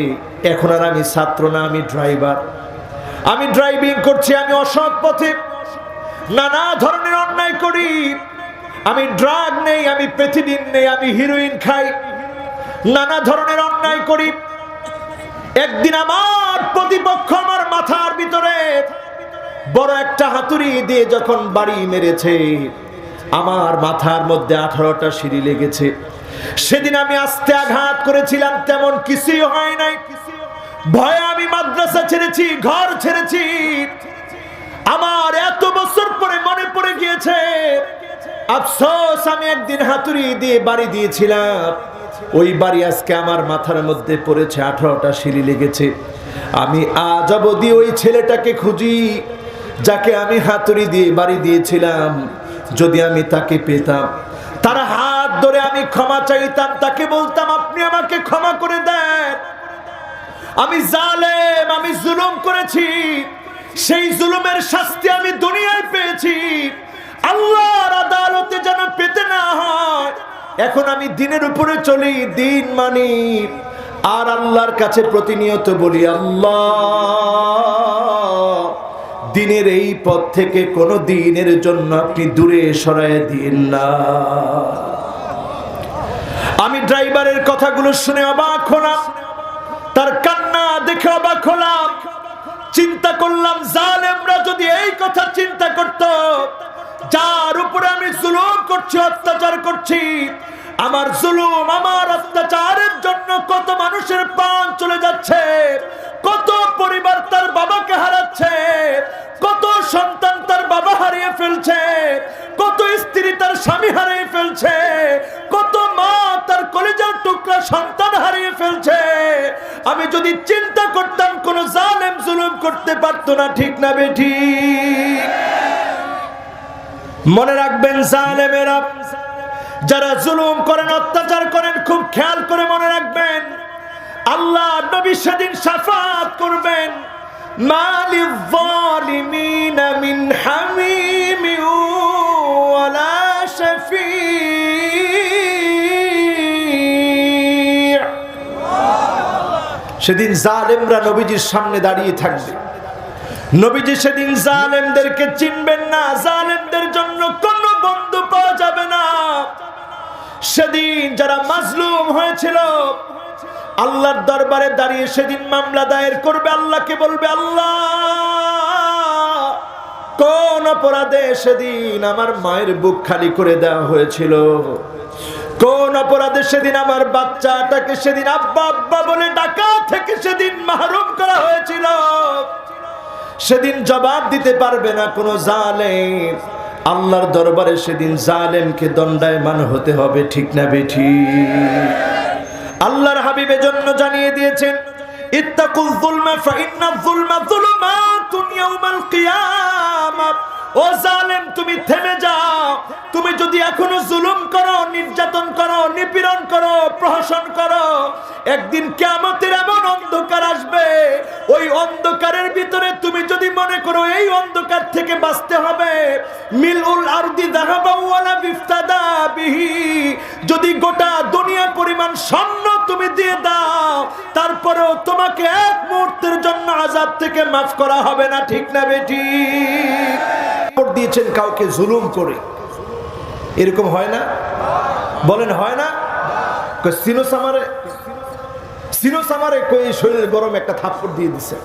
এখন আর আমি ছাত্র না, আমি ড্রাইভার। আমি ড্রাইভিং করছি, আমি অসৎ পথে নানা ধরনের অন্যায় করি। আমি ড্রাগ নেই, আমি প্যাথিডিন নেই, আমি হিরোইন খাই, নানা ধরনের অন্যায় করি। একদিন আমার প্রতিপক্ষ আমার মাথার ভিতরে বড় একটা হাতুড়ি দিয়ে যখন বাড়ি মেরেছে, আমার মাথার মধ্যে 18টা সিঁড়ি লেগেছে। সেদিন আমি আস্তে আঘাত করেছিলাম, তেমন কিছুই হয় নাই। ভয়ে আমি মাদ্রাসা ছেড়েছি, ঘর ছেড়েছি। আমার এত বছর পরে মনে পড়ে গিয়েছে, আফসোস আমি একদিন হাতুড়ি দিয়ে বাড়ি দিয়েছিলাম। ওই বাড়ি আজকে আমার মাথার মধ্যে পড়েছে, 18টা সিঁড়ি লেগেছে। আমি আজ অবধি ওই ছেলেটাকে খুঁজি যাকে আমি হাতুড়ি দিয়ে বাড়ি দিয়েছিলাম। যদি আমি তাকে পেতাম, তার হাত ধরে আমি ক্ষমা চাইতাম, তাকে বলতাম আপনি আমাকে ক্ষমা করে দেন। আমি জালেম, আমি জুলুম করেছি। সেই জুলুমের শাস্তি আমি দুনিয়ায় পেয়েছি, আল্লাহর আদালতে যেন পেতে না হয়। এখন আমি দিনের উপরে চলি, দিন মানি, আর আল্লাহর কাছে প্রতিনিয়ত বলি, আল্লাহ দিনের এই পথ থেকে কোনো দিনের জন্য আপনি দূরে সরায় দিন না। আমি ড্রাইভারের কথাগুলো শুনে অবাক হলাম, তার কান্না দেখে অবাক হলাম। চিন্তা করলাম, জালেমরা যদি এই কথা চিন্তা করত, যার উপরে আমি জুলুম করছি, অত্যাচার করছি, আমার জুলুম আমার অত্যাচারের জন্য কত মানুষের প্রাণ চলে যাচ্ছে, কত পরিবার তার বাবাকে হারাচ্ছে, কত সন্তান তার বাবা হারিয়ে ফেলছে, কত স্ত্রী তার স্বামী হারিয়ে ফেলছে, কত মা তার কলিজার টুকরা সন্তান হারিয়ে ফেলছে। আমি যদি চিন্তা করতাম, কোন জালেম জুলুম করতে পারতো না, ঠিক না বেঠিক? মনে রাখবেন, জালেমেরা যারা জুলুম করেন, অত্যাচার করেন, খুব খেয়াল করে মনে রাখবেন, আল্লাহ নবী সেদিন শাফাত করবেন। মালিল যালিমিনা মিন হামিম ওয়ালা শাফি'। সেদিন জালেমরা নবীজির সামনে দাঁড়িয়ে থাকবে। নবীজি সেদিন জালেমদেরকে চিনবেন না, জালেমদের জন্য কোনো বন্ধু পাওয়া যাবে না। সেদিন যারা মাজলুম হয়েছিল, আল্লাহর দরবারে দাঁড়িয়ে সেদিন মামলা দায়ের করবে, আল্লাহকে বলবে, আল্লাহ কোন অপরাধে সেদিন আমার মায়ের বুক খালি করে দেওয়া হয়েছিল, কোন অপরাধে সেদিন আমার বাচ্চাটাকে সেদিন আব্বা আব্বা বলে ডাকা থেকে সেদিন মাহরুম করা হয়েছিল, সেদিন জবাব দিতে পারবে না কোন জালেম। আল্লাহর দরবারে সেদিন জালেমকে দণ্ডায়মান হতে হবে, ঠিক না বেঠিক? আল্লাহর হাবিবের জন্য জানিয়ে দিয়েছেন, ইত্তাকুল যুলমা ফাইন্নাল যুলমা যুলুমাতুন ইয়াউমাল কিয়ামাহ। ও জালেম, তুমি থেমে যাও। তুমি যদি এখনো জুলুম করো, নির্যাতন করো, নিপীড়ন করো, প্রহসন করো, একদিন কিয়ামতের এমন অন্ধকার আসবে, ওই অন্ধকারের ভিতরে তুমি যদি মনে করো এই অন্ধকার থেকে বাঁচতে হবে, মিলউল আরদি যাহাবা ওয়ালা বিফতাদা বিহি, যদি গোটা দুনিয়া পরিমাণ স্বর্ণ তুমি দিয়ে দাও, তারপরেও তোমাকে এক মুহূর্তের জন্য আযাব থেকে মাফ করা হবে না, ঠিক না বেঠিক? দিয়েছেন কাউকে জুলুম করে, এরকম হয় না? বলেন হয় না? সিনোসামারে কই শরীরের গরম একটা থাপ্পড় দিয়ে দিছে।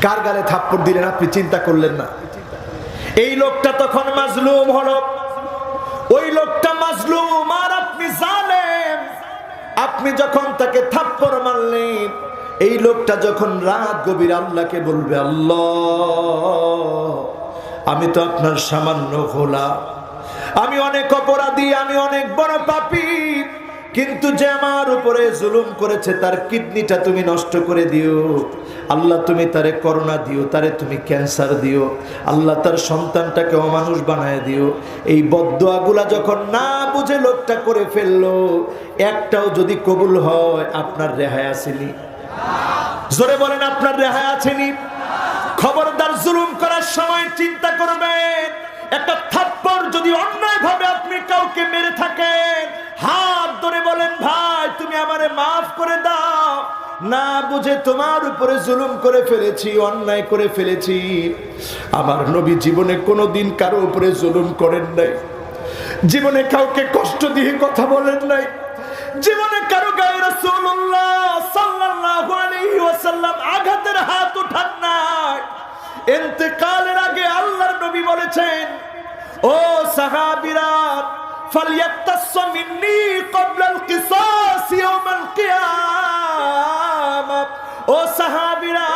কার গালে থাপ্পড় দিলেন আপনি চিন্তা করলেন না? এই লোকটা তখন মাজলুম হলো, ওই লোকটা মাজলুম আর আপনি জালেম। আপনি যখন তাকে থাপ্পড় মারলেন, এই লোকটা যখন রাত গভীর আল্লাহকে বলবে, আল্লাহ আমি তো আপনার সামান্য গোলাম, আমি অনেক অপরাধী, আমি অনেক বড় পাপী, কিন্তু যে আমার উপরে জুলুম করেছে তার কিডনিটা তুমি নষ্ট করে দিও আল্লাহ, তুমি তারে করোনা দিও, তারে তুমি ক্যান্সার দিও আল্লাহ, তার সন্তানটাকে অমানুষ বানায় দিও। এই বদদোয়াগুলা যখন না বুঝে লোকটা করে ফেললো, একটাও যদি কবুল হয়, আপনার রেহাই আসেনি? জোরে বলেন, আপনার রেহাই আসেনি? খবরদার, জুলুম করার সময় চিন্তা করবেন, একটা থাপ্পড় যদি অন্যায় ভাবে আপনি কাউকে মেরে থাকেন, হাত ধরে বলেন, ভাই তুমি আমারে মাফ করে দাও, না বুঝে তোমার উপরে জুলুম করে ফেলেছি, অন্যায় করে ফেলেছি। আমার নবী জীবনে কোনোদিন কারো উপরে জুলুম করেন নাই, জীবনে কাউকে কষ্ট দিয়ে কথা বলেন নাই, জীবনে কারো গায়ে রাসূলুল্লাহ সাল্লাল্লাহু আলাইহি ওয়াসাল্লাম আঘাতের হাত উঠান নাই। ইন্তেকালের আগে আল্লাহর নবী বলেছেন, ও সাহাবীরা, ফালইয়াক্তাসু মিন্নী ক্বাবলাল কিসাস ইয়াউমাল কিয়ামাহ। ও সাহাবীরা,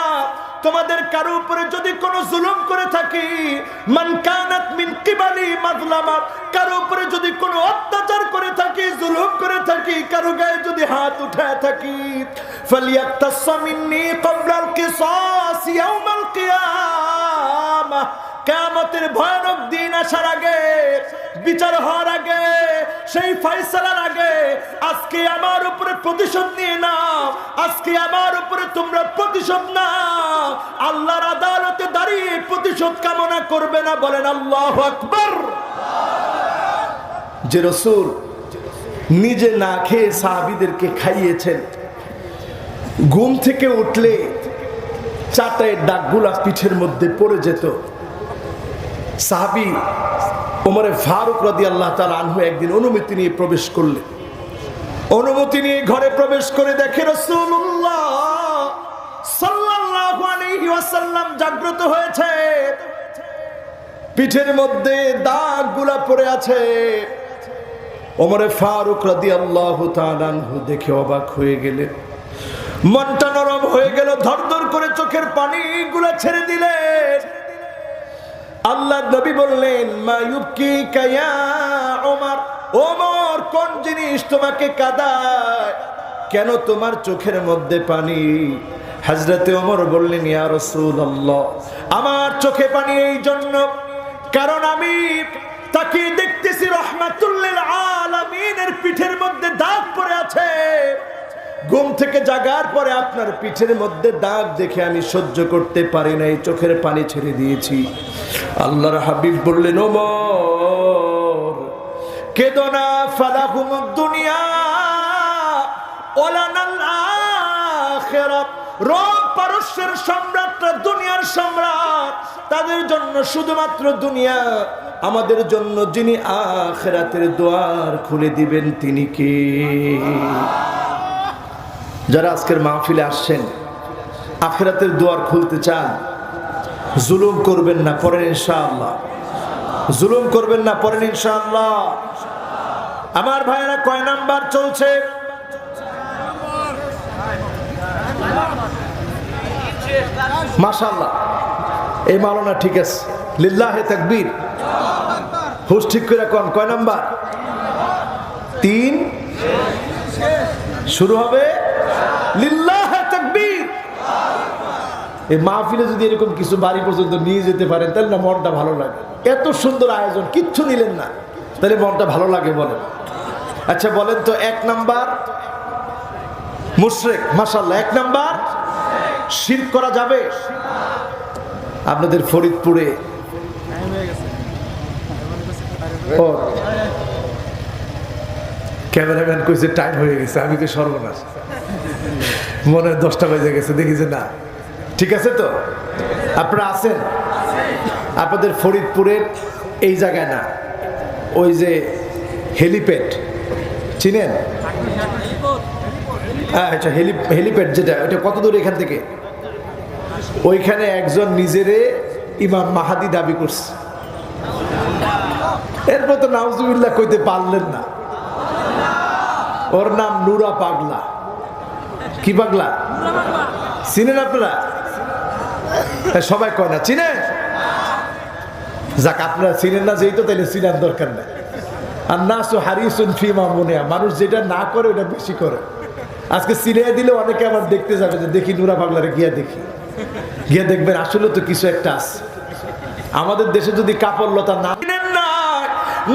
তোমাদের কারো উপরে যদি কোনো জুলুম করে থাকি, মান কানাত মিন কিবালি মাজলামা, কারো উপরে যদি কোনো অত্যাচার করে থাকি, জুলুম করে থাকি, কারো গায়ে যদি হাত উঠায় থাকি, ফালইয়াক্তাসু মিন্নী ক্বাবলাল কিসাস ইয়াউমাল কিয়ামাহ। কিয়ামতের ভয়ানক দিন আসার আগে, বিচার হওয়ার আগে, সেই ফয়সালার আগে, আজকে আমার উপরে প্রতিশোধ নিয়ে নাও, আজকে আমার উপরে তোমরা প্রতিশোধ নাও। আল্লাহর আদালতে দাঁড়িয়ে প্রতিশোধ কামনা করবে না, বলেন আল্লাহু আকবার। যে রাসূল নিজে না খেয়ে সাহাবীদেরকে খাইয়েছেন, ঘুম থেকে উঠলে চাটায়ের দাগগুলা পিঠের মধ্যে পড়ে যেত। সাহাবী ওমরে ফারুক রাদিয়াল্লাহু তাআলা আনহু একদিন অনুমতি নিয়ে প্রবেশ করলেন। অনুমতি নিয়ে ঘরে প্রবেশ করে দেখে রাসূলুল্লাহ সাল্লাল্লাহু আলাইহি ওয়াসাল্লাম জাগ্রত হয়েছে, পিঠের মধ্যে দাগগুলা পড়ে আছে। ওমরে ফারুক রাদিয়াল্লাহু তাআলা আনহু দেখে অবাক হয়ে গেলেন, মনটা নরম হয়ে গেল, ধরধর করে চোখের পানিগুলা ছেড়ে দিলেন। আল্লাহর নবী বললেন, মা ইউবকিকা ইয়া ওমর, ওমর কোন জিনিস তোমাকে কাঁদায়, কেন তোমার চোখের মধ্যে পানি? হযরতে ওমর বললেন, ইয়া রাসূলুল্লাহ, আমার চোখে পানি এই জন্য কারণ আমি তাকে দেখতেছি রাহমাতুল লিল আলামিনের পিঠের মধ্যে দাগ পড়ে আছে। ঘুম থেকে জাগার পরে আপনার পিঠের মধ্যে দাগ দেখে আমি সহ্য করতে পারি নাই, চোখের পানি ছেড়ে দিয়েছি। আল্লাহর হাবিব বললেন, ওমর কেদো না, ফালাহুমুদ দুনিয়া ওয়ালানাল আখিরাত। রোম পারস্যের সম্রাটরা দুনিয়ার সম্রাট, তাদের জন্য শুধুমাত্র দুনিয়া, আমাদের জন্য যিনি আখিরাতের দ্বার খুলে দিবেন তিনি কে? যারা আজকের মাহফিলে আসছেন, আখিরাতের দুয়ার খুলতে চান, জুলুম করবেন না, পড়েন ইনশাআল্লাহ। জুলুম করবেন না, পড়েন ইনশাআল্লাহ। আমার ভাইয়েরা কয় নাম্বার চলছে? মাশাআল্লাহ, এই মাওলানা ঠিক আছে, লিল্লাহে তাকবীর। হুশ ঠিক করে কোন কয় নাম্বার? 3 শুরু হবে লিল্লাহে তাকবীর। এই মাহফিলে যদি এরকম কিছু বাড়ি পর্যন্ত নিয়ে যেতে পারেন তাহলে না মনটা ভালো লাগে। এত সুন্দর আয়োজন, কিচ্ছু নিলেন না, তাহলে মনটা ভালো লাগে বলেন। আচ্ছা বলেন তো, 1 নাম্বার মুশরিক, মাশাআল্লাহ। 1 নাম্বার শিরক করা যাবে? আপনাদের ফরিদপুরে ও ক্যামেরাম্যান কইছে টাইম হয়ে গেছে, আমি তো সর্বনাশ, মনে হয় 10টা বেজে গেছে, দেখি যে না। ঠিক আছে তো, আপনারা আছেন? আপনাদের ফরিদপুরের এই জায়গায় না, ওই যে হেলিপ্যাড চিনেন? আচ্ছা, হেলিপ্যাড যেটা, ওটা কত দূর এখান থেকে? ওইখানে একজন নিজেরে ইমাম মাহাদি দাবি করছে। এরপর তো নাউজুবিল্লাহ কইতে পারলেন না। ওর নাম নুরা পাগলা। কি পাগলা? চিনেন আপনারা? সবাই কয় না, চিনেন? যাক, আপনারা চিনেন না যেই তো, তাইলে চিনার দরকার নাই। আর নাসু হারিসুন ফিমা মুনিয়া, মানুষ যেটা না করে ওটা বেশি করে। আজকে সিরিয়া দিলে অনেকে আবার দেখতে যাবে, যে দেখি নুরা পাগলারে গিয়া দেখি, গিয়া দেখবেন আসলে তো কিছু একটা আছে। আমাদের দেশে যদি কাপড় লতা না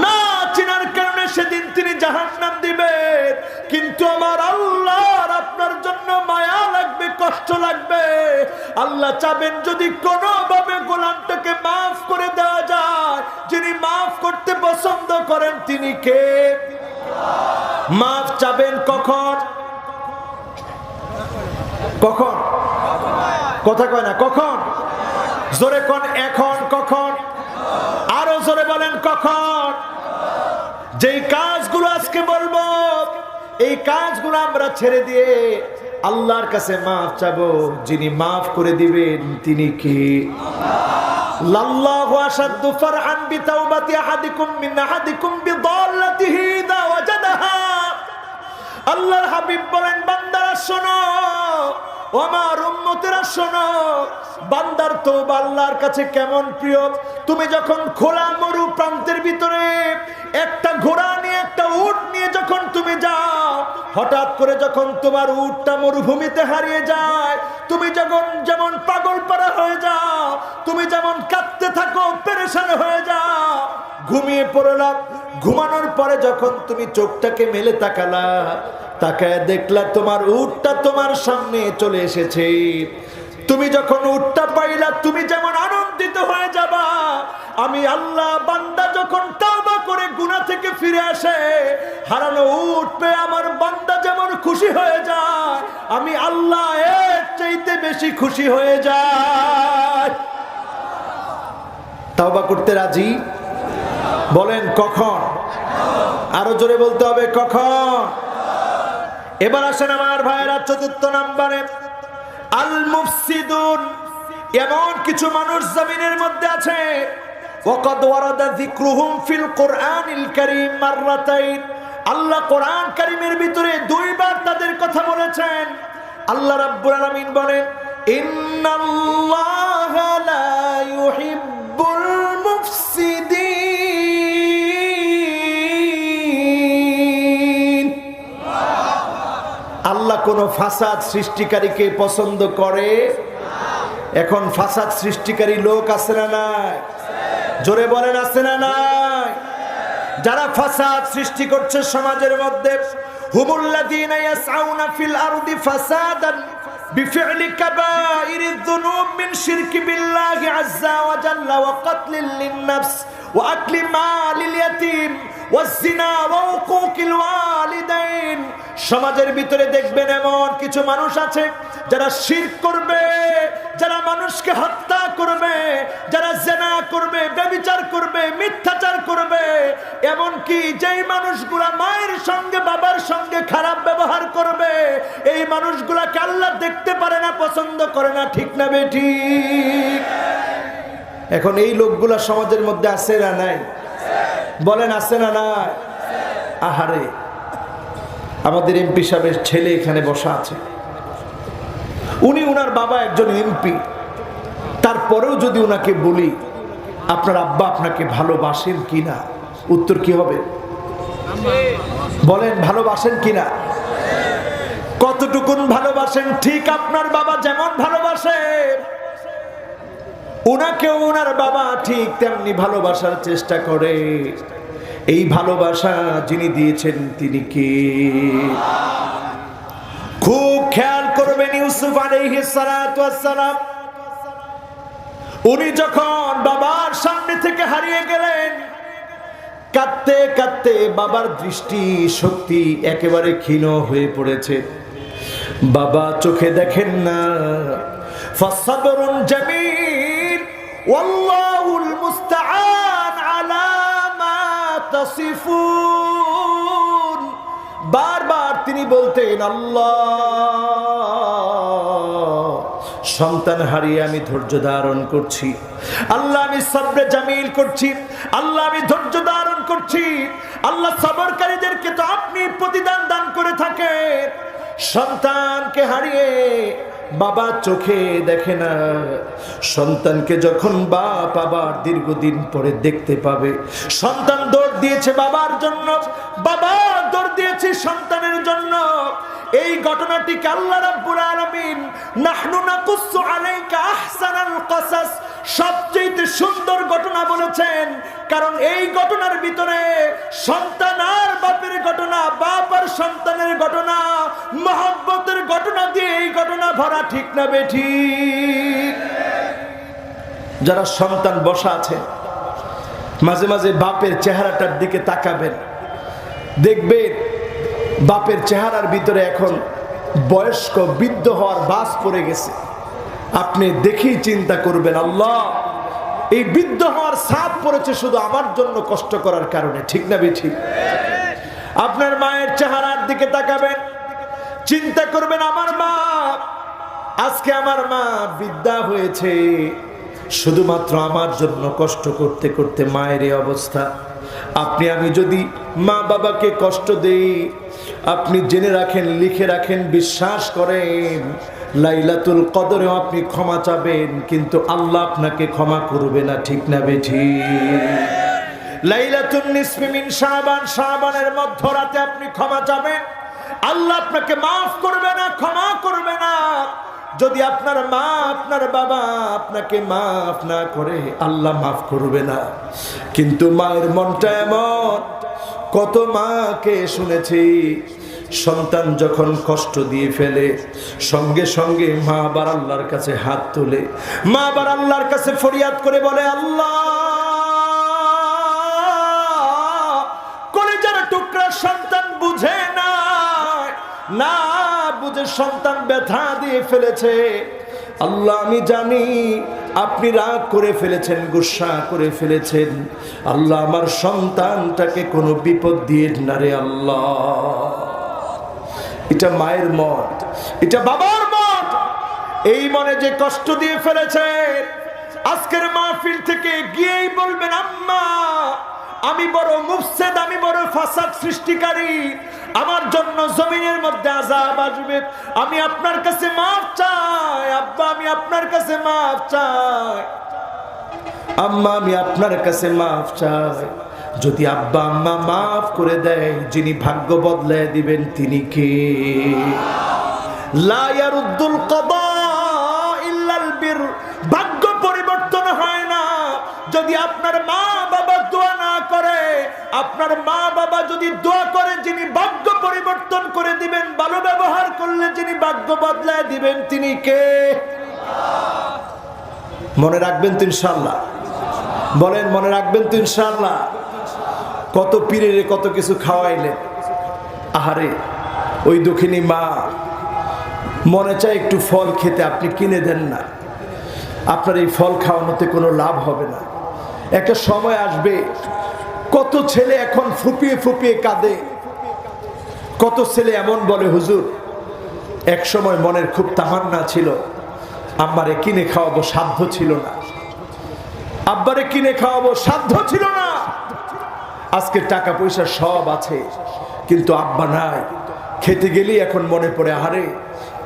না চিনার কারণে সেদিন তিনি জাহান্নাম দিবেন, কিন্তু আমার আল্লাহর আপনার জন্য মায়া লাগবে, কষ্ট লাগবে। আল্লাহ চাবেন যদি কোনোভাবে গোলামটাকে মাফ করে দেওয়া যায়, যিনি মাফ করতে পছন্দ করেন তিনি কে? মাফ চাবেন কখন? কখন? কথা কয় না, কখন? জোরে কোন, এখন? কখন? আরো জোরে বলেন, কখন? যেই কাজগুলো আজকে বলবো, এই কাজগুলো আমরা ছেড়ে দিয়ে আল্লাহর কাছে মাফ চাবো, যিনি মাফ করে দিবেন তিনি কি? লাল্লাহু আশাদ্দু ফারহান বিতাওবাতি আহাদিকুম মিন আহাদিকুম বিদাল্লাতিহি ইযা ওয়াজাদাহা। আল্লাহর হাবিব বলেন, বান্দারা শোনো, ও আমার উম্মতেরা শোনো, বান্দার তওবা আল্লাহর কাছে কেমন প্রিয়। তুমি যখন খোলা মরু প্রান্তের ভিতরে একটা ঘোড়া নিয়ে, একটা উট নিয়ে যখন তুমি যাও, হঠাৎ করে যখন তোমার উটটা মরুভূমিতে হারিয়ে যায়, তুমি যখন যেমন পাগল পারা হয়ে যাও, তুমি যেমন কাঁদতে থাকো, পেরেশান হয়ে যাও, ঘুমিয়ে পড়লাম, ঘুমানোর পরে যখন তুমি চোখটাকে মেলে তাকালা, তাকায় দেখলা তোমার উটটা তোমার সামনে চলে এসেছে। তুমি যখন উটটা পাইলা, তুমি যেমন আনন্দিত হয়ে যাবা, আমি আল্লাহ বান্দা যখন তওবা করে গুনাহ থেকে ফিরে আসে, হারানো উট পেয়ে আমার বান্দা যেমন খুশি হয়ে যায়, আমি আল্লাহ এর চাইতে বেশি খুশি হয়ে যায়। তওবা করতে রাজি? বলেন কখন? আরো জোরে বলতে হবে, কখন? এবার আসেন আমার ভাইয়েরা, ৪র্থ নম্বরে আল মুফসিদুন। এমন কিছু মানুষ জমিনের মধ্যে আছে, ওয়াকাদ ওয়ারাদা যিকরুহুম ফিল কুরআনিল কারীম মাররাতাইন। আল্লাহ কোরআন কারীমের ভিতরে 2 বার তাদের কথা বলেছেন। আল্লাহ রাব্বুল আলামিন বলেন, ইন্নাল্লাহা লা ইউহিব্বুল মুফসিদিন। আল্লাহ কোন ফাসাদ সৃষ্টিকারীকে পছন্দ করে? এখন ফাসাদ সৃষ্টিকারী লোক আছে না নাই? জোরে বলেন, আছে না নাই? যারা ফাসাদ সৃষ্টি করছে সমাজের মধ্যে, হুমুল্লাযীনা ইয়াসআউনা ফিল আরদি ফাসাদান বিফি'লি কাবাইরিয যুনুব মিন শিরকি বিল্লাহি আযজা ওয়া জাল্লা ওয়া কাতলিল লিন-নাফস ওয়া আকলি মালিল ইয়াতীম ওয়া যিনা ওয়া উকুকিল ওয়ালিদাইন। সমাজের ভিতরে দেখবেন এমন কিছু মানুষ আছে যারা শিরক করবে, যারা মানুষকে হত্যা করবে, যারা জিনা করবে, ব্যভিচার করবে, মিথ্যাচার করবে, এমন কি যেই মানুষগুলা মায়ের সঙ্গে বাবার সঙ্গে খারাপ ব্যবহার করবে, এই মানুষগুলাকে আল্লাহ দেখতে পারে না, পছন্দ করে না। ঠিক না বেঠিক? এখন এই লোকগুলা সমাজের মধ্যে আছে না নাই? বলেন, আছে না নাই? আহারে, আমাদের এমপি সাহেবের ছেলে এখানে বসা আছে, উনি ওনার বাবা একজন এমপি। তারপরেও যদি ওনাকে বলি আপনার আব্বা আপনাকে ভালোবাসেন কিনা, উত্তর কি হবে? বলেন ভালোবাসেন কিনা? কতটুকুন ভালোবাসেন? ঠিক আপনার বাবা যেমন ভালোবাসেন, ওনাকেও ওনার বাবা ঠিক তেমনি ভালোবাসার চেষ্টা করে। এই ভালোবাসা যিনি দিয়েছেন তিনি কে? খুব খেয়াল করবেন, ইউসুফ আলাইহিস সালাতু ওয়াস সালাম উনি যখন বাবার সামনে থেকে হারিয়ে গেলেন, কাঁদতে কাঁদতে বাবার দৃষ্টি শক্তি একেবারে ক্ষীণ হয়ে পড়েছে। বাবা চোখে দেখেন না। ফাসসাবরুন জামিল ওয়াল্লাহুল মুস্তাআন আলা মা তাসিফুন। বারবার তিনি বলতেন, আল্লাহ, সন্তান হারিয়ে আমি ধৈর্য ধারণ করছি, আল্লাহ আমি সবরে জামিল করছি, আল্লাহ আমি ধৈর্য ধারণ করছি। আল্লাহ সবরকারীদেরকে তো আপনি প্রতিদান দান করে থাকেন। সন্তানকে হারিয়ে বাবা চোখে দেখে না। সন্তানকে যখন বাপ আবার দীর্ঘদিন পরে দেখতে পাবে, সন্তান দৌড় দিয়েছে বাবার জন্য, বাবা দৌড় দিয়েছে সন্তানের জন্য। এই ঘটনাটিকে আল্লাহ রাব্বুল আলামিন নাহনু নাকুসু আলাইকা আহসানাল কসাস, সবচেয়ে সুন্দর ঘটনা বলেছেন। কারণ এই ঘটনার ভিতরে সন্তান আর বাপের ঘটনা, বাপ আর সন্তানের ঘটনা, মহব্বতের ঘটনা দিয়ে এই ঘটনা ভরা, ঠিক না বেঠিক? যারা সন্তান বসা আছে, মাঝে মাঝে বাপের চেহারাটার দিকে তাকাবেন, দেখবেন বাপের চেহারার ভিতরে এখন বয়স্ক বৃদ্ধ হওয়ার বাস পড়ে গেছে। আপনি দেখেই চিন্তা করবেন, আল্লাহ, এই বৃদ্ধ হওয়ার ছাপ পড়েছে শুধু আমার জন্য কষ্ট করার কারণে, ঠিক না বেঠিক? আপনার মায়ের চেহারার দিকে তাকাবেন, চিন্তা করবেন, আমার মা, আজকে আমার মা বৃদ্ধা হয়েছে শুধুমাত্র আমার জন্য কষ্ট করতে করতে মায়ের এই অবস্থা। আপনি আমি যদি মা বাবাকে কষ্ট দেই, আপনি জেনে রাখেন, লিখে রাখেন, বিশ্বাস করেন, লাইলাতুল কদরেও আপনি ক্ষমা চাবেন, কিন্তু আল্লাহ আপনাকে ক্ষমা করবে না, ঠিক না বেঠিক? লাইলাতুন নিসফি মিন শাবান, শাবানের মধ্যরাতে আপনি ক্ষমা চাবেন, আল্লাহ আপনাকে মাফ করবে না, ক্ষমা করবে না। যদি আপনার মা আপনার বাবা আপনাকে মাফ না করে, আল্লাহ মাফ করবে না। কিন্তু মায়ের মনটা এমন, কত মাকে শুনেছি সন্তান যখন কষ্ট দিয়ে ফেলে, সঙ্গে সঙ্গে মা আবার আল্লাহর কাছে হাত তোলে, মা আবার আল্লাহর কাছে ফরিয়াদ করে বলে, আল্লাহ, কলিজার টুকরা সন্তান বুঝে না, না বুঝে সন্তান ব্যথা দিয়ে ফেলেছে। আল্লাহ, আমি জানি আপনি রাগ করে ফেলেছেন, গুসা করে ফেলেছেন। আল্লাহ, আমার সন্তানটাকে কোনো বিপদ দিয়ে না রে আল্লাহ। এটা মায়ের মত, এটা বাবার মত। এই মনে যে কষ্ট দিয়ে ফেলেছে, আজকের মাহফিল থেকে গিয়েই বলবেন, আম্মা, আমি বড় মুফসিদ, আমি বড় ফাসাদ সৃষ্টিকারী, আমার জন্য জমিনের মধ্যে আযাব আসবে, আমি আপনার কাছে মাফ চাই। আব্বা, আমি আপনার কাছে মাফ চাই। আম্মা, আমি আপনার কাছে মাফ চাই। যদি আব্বা আম্মা মাফ করে দেয়, যিনি ভাগ্য বদলায় দিবেন তিনি কে? লা ইয়ারুদ্দুল কাদা ইল্লাল বির, ভাগ্য পরিবর্তন হয় না। যদি আপনার মা বাবা দোয়া না করে, আপনার মা বাবা যদি দোয়া করে, যিনি ভাগ্য পরিবর্তন করে দিবেন, ভালো ব্যবহার করলে যিনি ভাগ্য বদলায় দিবেন তিনি কে? মনে রাখবেন তো ইনশাআল্লাহ? বলেন, মনে রাখবেন তো ইনশাআল্লাহ? কত পীরের কত কিছু খাওয়াইলেন, আহারে ওই দুঃখিনী মা মনে চায় একটু ফল খেতে, আপনি কিনে দেন না। আপনার এই ফল খাওয়ানোতে কোনো লাভ হবে না। একটা সময় আসবে, কত ছেলে এখন ফুপিয়ে ফুপিয়ে কাঁদে, কত ছেলে এমন বলে, হুজুর, এক সময় মনের খুব তামান্না ছিল, আম্মারে কিনে খাওয়াবো, সাধ্য ছিল না। আব্বারে কিনে খাওয়াবো, সাধ্য ছিল না। আজকে টাকা পয়সা সব আছে, কিন্তু আব্বা নাই। খেতে গেলেই এখন মনে পড়ে, আরে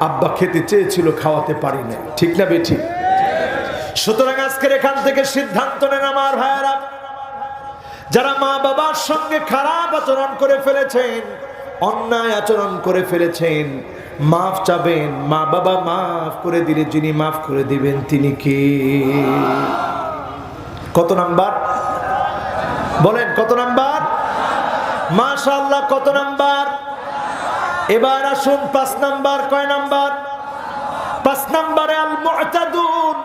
আব্বা খেতে চেয়েছিল, খাওয়াতে পারি না। ঠিক না বেঠিক? সুতরাং আজকের এখান থেকে সিদ্ধান্ত নেন আমার ভাইয়েরা, যারা মা বাবার সঙ্গে খারাপ আচরণ করে ফেলেছেন, অন্যায় আচরণ করে ফেলেছেন, মাফ চাবেন। মা বাবা মাফ করে দিলে যিনি মাফ করে দিবেন তিনি কে? কত নাম্বার বলেন? কত নাম্বার? মাশাআল্লাহ, কত নাম্বার? এবার আসুন 5 নাম্বার। কয় নাম্বার? 5 নাম্বারে আল মুআতাদুন,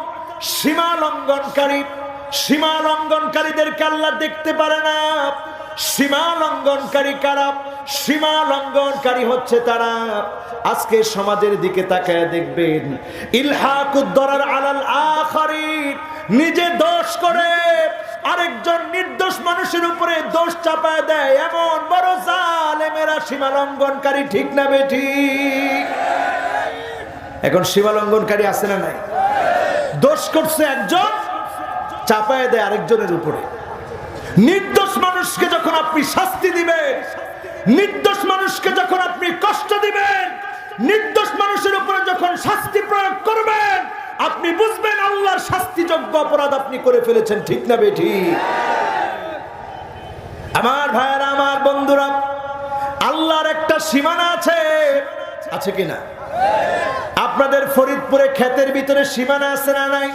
সীমা লঙ্ঘনকারী। সীমা লঙ্ঘনকারীদেরকে আল্লাহ দেখতে পারে না। সীমা লঙ্ঘনকারী কারা? সীমা লঙ্ঘনকারী হচ্ছে তারা, আজকে সমাজের দিকে তাকায় দেখবেন, ইলহাকুদ দরার আলাল আখারিন, নিজে দোষ করে আরেকজন নির্দোষ মানুষের উপরে দোষ চাপায় দেয়, এমন বড় জালেমেরা সীমা লঙ্ঘনকারী। ঠিক না বেঠিক? এখন সীমা লঙ্ঘনকারী আছে না নাই? দোষ করছে একজন, চাপায় দেয় আরেকজনের উপরে। নির্দোষ মানুষকে যখন আপনি শাস্তি দিবেন, নির্দোষ মানুষকে যখন আপনি কষ্ট দিবেন, নির্দোষ মানুষের উপরে যখন শাস্তি প্রয়োগ করবেন, আপনি বুঝবেন আল্লাহর শাস্তিযোগ্য অপরাধ আপনি করে ফেলেছেন। ঠিক না বেঠিক? আমার ভাইয়েরা, আমার বন্ধুরা, আল্লাহর একটা সীমানা আছে, আছে কিনা? আপনাদের ফরিদপুরে ক্ষেতের ভিতরে সীমানা আছে না নাই?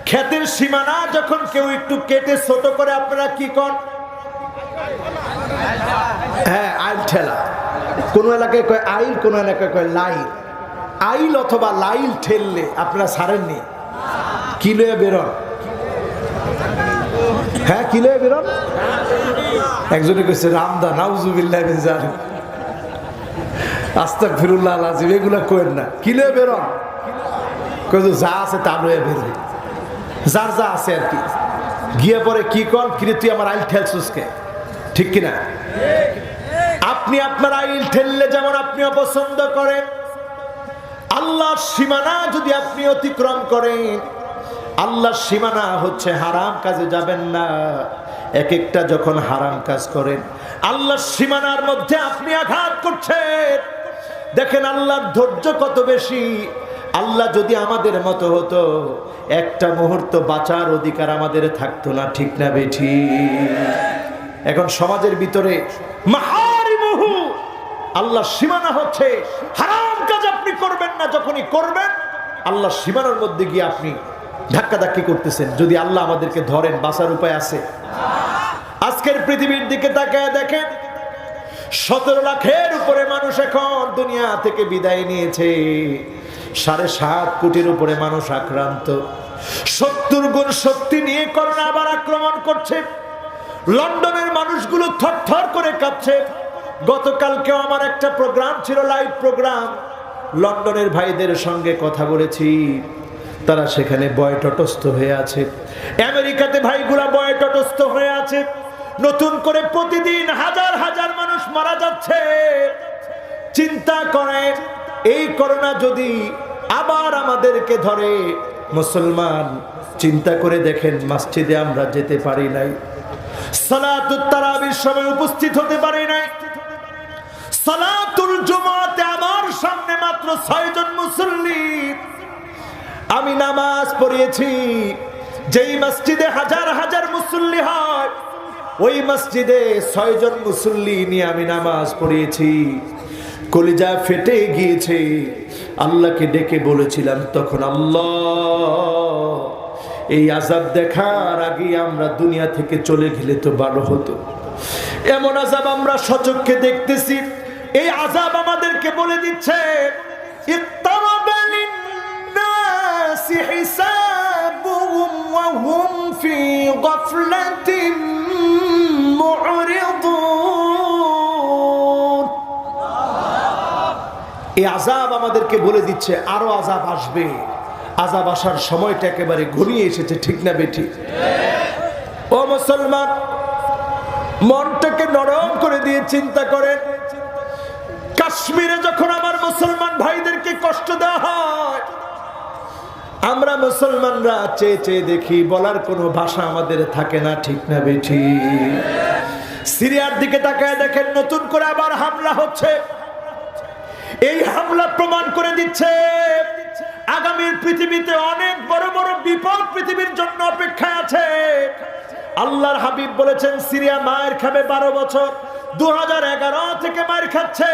ক্ষেতের সীমানা যখন কেউ একটু কেটে ছোট করে, আপনারা কি করেন? হ্যাঁ, আইল ঠেলা। কোন এলাকায় কয় আইল, কোন এলাকায় কয় লাইল। আইল অথবা লাইল ঠেললে আপনারা ছাড়েননি, কি লয়ে বেরোন? হ্যাঁ, কি লয়ে বেরোন? একজনে কইছে রামদা, নাউজুবিল্লাহ মিন যালিক, আস্তাগফিরুল্লাহ আল-আযীম, এগুলা কইেন না। কি লয়ে বেরোন? কই যা আছে তা লয়ে বেরোয়, যার যা আছে আর কি। গিয়ে পরে কি কর, কিরে তুই আমার আইল ঠেলছুসকে? ঠিক কিনা? আপনি আপনার আইল ঠেললে যেমন আপনি অপছন্দ করেন, আল্লাহর সীমানা যদি আপনি অতিক্রম করেন, আল্লাহর সীমানা হচ্ছে হারাম কাজে যাবেন না। এক একটা যখন হারাম কাজ করেন, আল্লাহর সীমানার মধ্যে আপনি আঘাত করছেন। দেখেন আল্লাহর ধৈর্য কত বেশি। আল্লাহ যদি আমাদের মতো হতো, একটা মুহূর্ত বাঁচার অধিকার আমাদের থাকতো না। ঠিক না বেঠিক? এখন সমাজের ভিতরে মাহারিমুহু, আল্লাহর সীমানা হচ্ছে হারাম কাজ আপনি করবেন না। যখনই করবেন, আল্লাহর সীমানার মধ্যে গিয়ে আপনি ধাক্কাধাক্কি করতেছেন। যদি আল্লাহ আমাদেরকে ধরেন, বাঁচার উপায় আছে? আজকের পৃথিবীর দিকে তাকায় দেখেন, 17 লাখের উপরে মানুষ এখন দুনিয়া থেকে বিদায় নিয়েছে। 7.5 কোটির উপরে মানুষ আক্রান্ত। 70 গুণ শক্তি নিয়ে করোনা আবার আক্রমণ করছে। লন্ডনের মানুষগুলো থরথর করে কাঁপছে। গতকালকেও আমার একটা প্রোগ্রাম ছিল, লাইভ প্রোগ্রাম। লন্ডনের ভাইদের সঙ্গে কথা বলেছি, তারা সেখানে বয়টটস্থ হয়ে আছে। আমেরিকাতে ভাইগুলা বয়টটস্থ হয়ে আছে। নতুন করে প্রতিদিন হাজার হাজার মানুষ মারা যাচ্ছে। চিন্তা করে, এই করোনা যদি আবার আমাদেরকে ধরে, মুসলমান চিন্তা করে দেখেন, মসজিদে আমরা যেতে পারি নাই, সালাতুত তারাবির সময় উপস্থিত হতে পারি নাই, সালাতুল জুমাতে আমার সামনে মাত্র 6 জন মুসল্লি। আমি নামাজ পড়িয়েছি যেই মসজিদে হাজার হাজার মুসল্লি হয়, ওই মসজিদে 6 জন মুসল্লি নিয়ে আমি নামাজ পড়িয়েছি। কলিজা ফেটে গিয়েছে। আল্লাহকে ডেকে বলেছিলাম তখন, আল্লাহ, এই আযাব দেখার আগে আমরা দুনিয়া থেকে চলে গেলে তো ভালো হতো। এমন আযাব আমরা সচক্ষে দেখতেছি। এই আযাব আমাদেরকে বলে দিচ্ছে, ইক্তারাবা লিন-নাসি হিসাবুহুম ওয়া হুম ফি গাফলাতিন মু'রিদুন। এই আযাব আমাদেরকে বলে দিচ্ছে আরো আযাব আসবে। আযাব আসার সময়টা একেবারে ঘনিয়ে এসেছে। ঠিক না বেঠিক? ও মুসলমান, মনটাকে নরম করে দিয়ে চিন্তা করেন, কাশ্মীরে যখন আমার মুসলমান ভাইদেরকে কষ্ট দেওয়া হয়, আমরা মুসলমানরা চেয়ে চেয়ে দেখি, বলার কোনো ভাষা আমাদের থাকে না। ঠিক না বেঠিক? সিরিয়ার দিকে তাকায় দেখেন নতুন করে আবার হামলা হচ্ছে। এই হামলা প্রমাণ করে দিচ্ছে আগামীর পৃথিবীতে অনেক বড় বড় বিপদ পৃথিবীর জন্য অপেক্ষায় আছে। আল্লাহর হাবিব বলেছেন সিরিয়া মায়ের খাবে 12 বছর। 2011 থেকে মায়ের খাচ্ছে,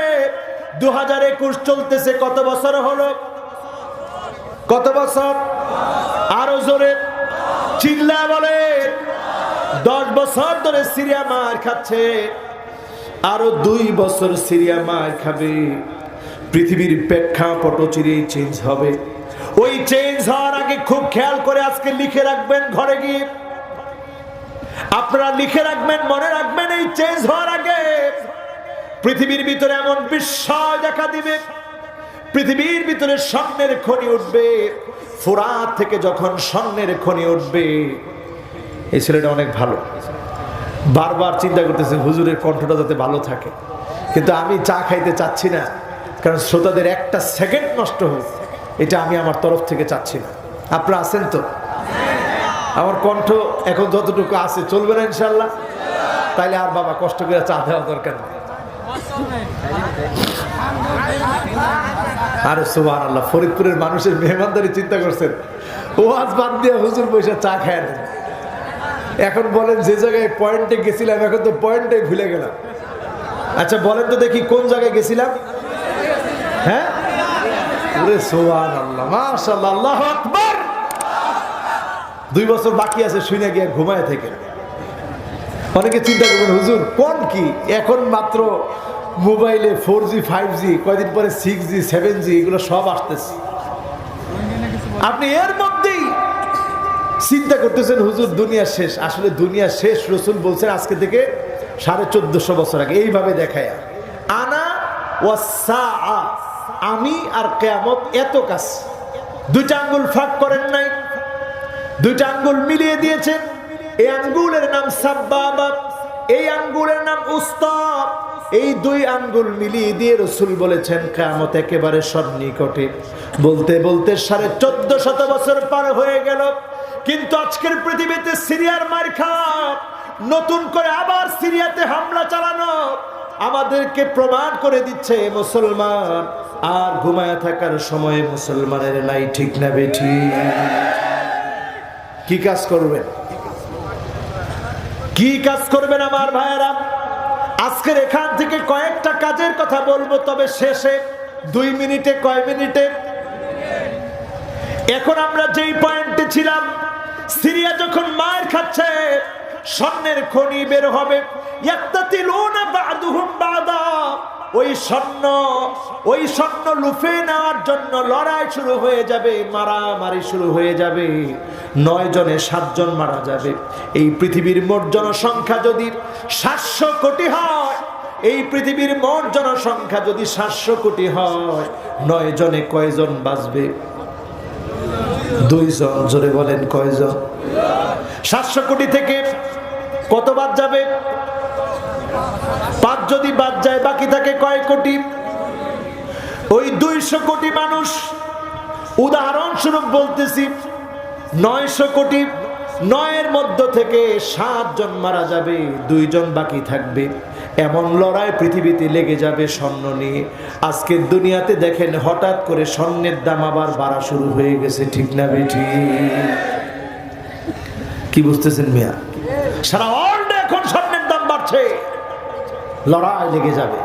2021 চলতেছে। কত বছর হলো? কত বছর? আরো জোরে চিল্লা বলে। 10 বছর ধরে সিরিয়া মার খাচ্ছে, আরো 2 বছর সিরিয়া মার খাবে। পৃথিবীর প্রেক্ষাপট চিরেই চেঞ্জ হবে। ওই চেঞ্জ হওয়ার আগে খুব খেয়াল করে আজকে লিখে রাখবেন, ঘরে গিয়ে আপনারা লিখে রাখবেন, মনে রাখবেন, এই চেঞ্জ হওয়ার আগে পৃথিবীর ভিতরে এমন বিস্ময় দেখা দিবে। পৃথিবীর ভিতরে স্বর্ণের খনি উঠবে। ফোরাত থেকে যখন স্বর্ণের খনি উঠবে, এই ছেলেটা অনেক ভালো, বারবার চিন্তা করতেছে হুজুরের কণ্ঠটা যাতে ভালো থাকে, কিন্তু আমি চা খাইতে চাচ্ছি না, কারণ শ্রোতাদের একটা সেকেন্ড নষ্ট হোক, এটা আমি আমার তরফ থেকে চাচ্ছি না। আপনারা আছেন তো? আমার কণ্ঠ এখন যতটুকু আছে চলবে না ইনশাল্লাহ? তাইলে আর বাবা কষ্ট করে চা দেওয়া দরকার নেই। আরে সুবহানাল্লাহ, ফরিদপুরের মানুষের মেহমানদারি চিন্তা করছেন, ওয়াজ বাদ দিয়ে হুজুর পয়সা চা খায় না। এখন বলেন যে জায়গায় পয়েন্টে গেছিলাম, এখন তো পয়েন্টে ভুলে গেলাম। আচ্ছা বলেন তো দেখি কোন জায়গায় গেছিলাম? হ্যাঁ, ওরে সুবহানাল্লাহ, মাশাআল্লাহ, আল্লাহু আকবার। 2 বছর বাকি আছে, শুনে গিয়ে ঘুমায় থেকে। অনেকে চিন্তা করবেন হুজুর কোন কি, এখন মাত্র মোবাইলে 4G 5G, কয়দিন পরে 6G 7G, এগুলো সব আসতেছে। আপনি এর মধ্যেই চিন্তা করতেছেন হুজুর দুনিয়া শেষ। আসলে দুনিয়া শেষ রাসূল বলছেন আজকে থেকে 1450 বছর আগে, এইভাবে দেখায় আনা ওয়াসসাআ, আমি আর কিয়ামত এত কাছ। 2টা আঙ্গুল ফাঁক করেন নাই, 2টা আঙ্গুল মিলিয়ে দিয়েছেন। এই আঙ্গুলের নাম সাব্বাবা, এই আঙ্গুলের নাম উস্তা। এই 2 আঙ্গুল মিলিয়ে দিয়ে রাসূল বলেছেন কিয়ামত একেবারে সন্নিকটে। বলতে বলতে 1450 বছর পার হয়ে গেল, কিন্তু আজকের পৃথিবীতে সিরিয়ার মারখা, নতুন করে আবার সিরিয়াতে হামলা চালানো আমাদেরকে প্রমাণ করে দিচ্ছে মুসলমান আর ঘুমায় থাকার সময় মুসলমানের নাই। ঠিক না বেঠি? কি কাজ করবেন? কি কাজ করবেন আমার ভাইয়েরা? আজকের এখান থেকে কয়েকটা কাজের কথা বলবো, তবে শেষে 2 মিনিটে, কয় মিনিটে? এখন আমরা যেই পয়েন্টে ছিলাম, সিরিয়া যখন মার খাচ্ছে, স্বর্ণের খনি বের হবে। ইয়াক্তাতিলুনা বা'দুহুম বা'দা, ওই স্বর্ণ লুফে নেওয়ার জন্য লড়াই শুরু হয়ে যাবে, মারামারি শুরু হয়ে যাবে। 9 জনে 7 জন মারা যাবে। এই পৃথিবীর মোট জনসংখ্যা যদি 700 কোটি হয়, এই পৃথিবীর মোট জনসংখ্যা যদি 700 কোটি হয়, 9 জনে কয়জন বাঁচবে? 2 জন। জোরে বলেন কয়জন? 700 কোটি থেকে কত বাদ যাবে? 5 যদি বাদ যায়, বাকি থাকে কয় কোটি? ওই 200 কোটি মানুষ, উদাহরণস্বরূপ বলতেছি 900 কোটি, 9 মধ্য থেকে 7 জন মারা যাবে, 2 জন বাকি থাকবে। এমন লড়াই পৃথিবীতে লেগে যাবে স্বর্ণ নিয়ে। আজকের দুনিয়াতে দেখেন হঠাৎ করে স্বর্ণের দাম আবার বাড়া শুরু হয়ে গেছে। ঠিক না বেঠি? কি বুঝতেছেন মিয়া? সারা ওয়ার্ল্ডে এখন স্বর্ণের দাম বাড়ছে, লড়াই লেগে যাবে।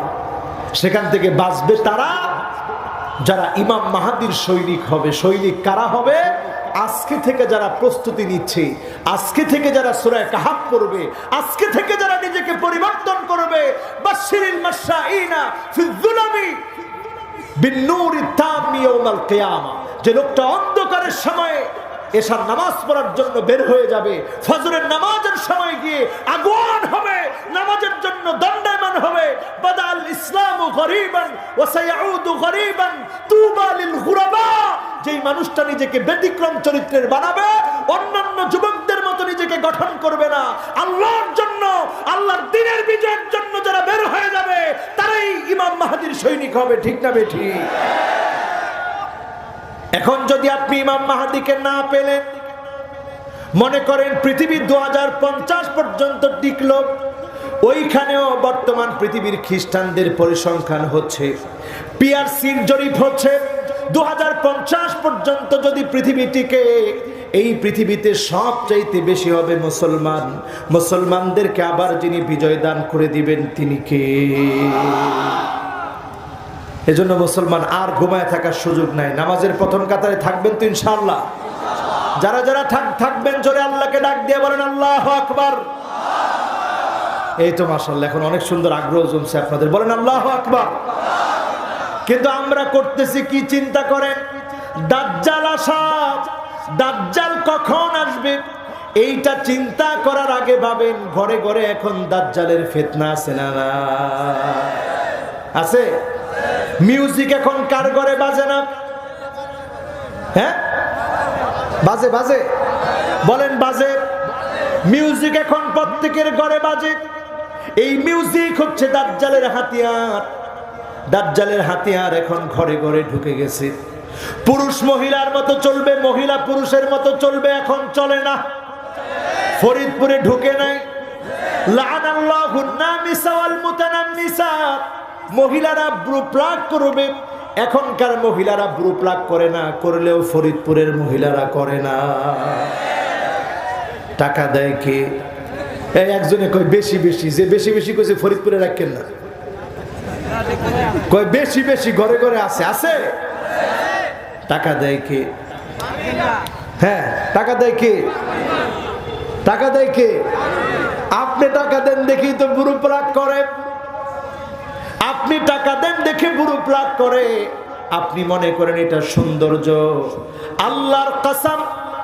সেখান থেকে বাঁচবে তারা যারা ইমাম মাহাদির সৈনিক হবে। সৈনিক কারা হবে? আজকে থেকে যারা প্রস্তুতি নিচ্ছে, আজকে থেকে যারা সূরা কাহাফ পড়বে, আজকে থেকে যারা নিজেকে পরিবর্তন করবে। বাশশিরিল মাশাঈনা ফিয-যুলামি বিন-নূরি তাম্মি ইয়াউমাল কিয়ামা, যে লোকটা অন্ধকারের সময়ে এশার নামাজ পড়ার জন্য বের হয়ে যাবে, ফজরের নামাজের সময় গিয়ে আগুন হবে, নামাজের জন্য দণ্ডায়মান হবে। বাদাল ইসলামু গরীবান ওয়া সায়াউদু গরীবান তুবা লিল গুরাবা, যেই মানুষটা নিজেকে ব্যতিক্রম চরিত্রের বানাবে, অন্যান্য যুবকদের মতো নিজেকে গঠন করবে না, আল্লাহর জন্য, আল্লাহর দ্বীনের বিজয়ের জন্য যারা বের হয়ে যাবে, তারাই ইমাম মাহদীর সৈনিক হবে। ঠিক না বেঠি? এখন যদি আপনি ইমাম মাহদীকে না পেলেন, মনে করেন পৃথিবী 2050 পর্যন্ত টিকলো, ওইখানেও বর্তমান পৃথিবীর খ্রিস্টানদের পরিসংখ্যান হচ্ছে, পিআরসির জরিপ হচ্ছে 2050 পর্যন্ত যদি পৃথিবীটিকে, এই পৃথিবীতে সবচাইতে বেশি হবে মুসলমান। মুসলমানদেরকে আবার যিনি বিজয় দান করে দিবেন তিনি কে? এজন্য মুসলমান আর ঘুমায় থাকার সুযোগ নাই, নামাজের প্রথম কাতারে থাকবেন তো ইনশাআল্লাহ। যারা যারা থাকবেন জোরে আল্লাহকে ডাক দিয়ে বলেন আল্লাহু আকবার। এই তো মাশাআল্লাহ, এখন অনেক সুন্দর আগ্রহ জমছে আপনাদের, বলেন আল্লাহু আকবার। কিন্তু আমরা করতেছি কি চিন্তা করেন? দাজ্জাল আসা, দাজ্জাল কখন আসবে এইটা চিন্তা করার আগে ভাবেন ঘরে ঘরে এখন দাজ্জালের ফিতনা আছে না? আছে? মিউজিক এখন কার ঘরে বাজে না? হ্যাঁ বাজে, বাজে বলেন বাজে। মিউজিক এখন প্রত্যেকের ঘরে বাজে। এই মিউজিক হচ্ছে দাজ্জালের হাতিয়ার। দাজ্জালের হাতিয়ার এখন ঘরে ঘরে ঢুকে গেছে। পুরুষ মহিলার মতো চলবে, মহিলা পুরুষের মতো চলবে, এখন চলে না। ফরিদপুরে ঢুকে নাই, লাআনাল্লাহুন নামিসা ওয়াল মুতানাম্মিসা, মহিলারা ব্রু প্লাগ করবে। এখনকার মহিলারা ব্রু প্লাগ করে না, করলেও ফরিদপুরের মহিলারা করে না। টাকা দেয় কে? এই একজনে কয় বেশি বেশি, যে বেশি বেশি কইছে ফরিদপুরে রাখেন না, কয় বেশি বেশি ঘরে ঘরে আছে। আছে? টাকা দেয় কে? হ্যাঁ টাকা দেয় কে? টাকা দেয় কে? আপনি টাকা দেন দেখি তো বুড়ো প্লাগ করে। আপনি টাকা দেন দেখে বুড়ো প্লাগ করে। আপনি মনে করেন এটা সৌন্দর্য। আল্লাহর কসম,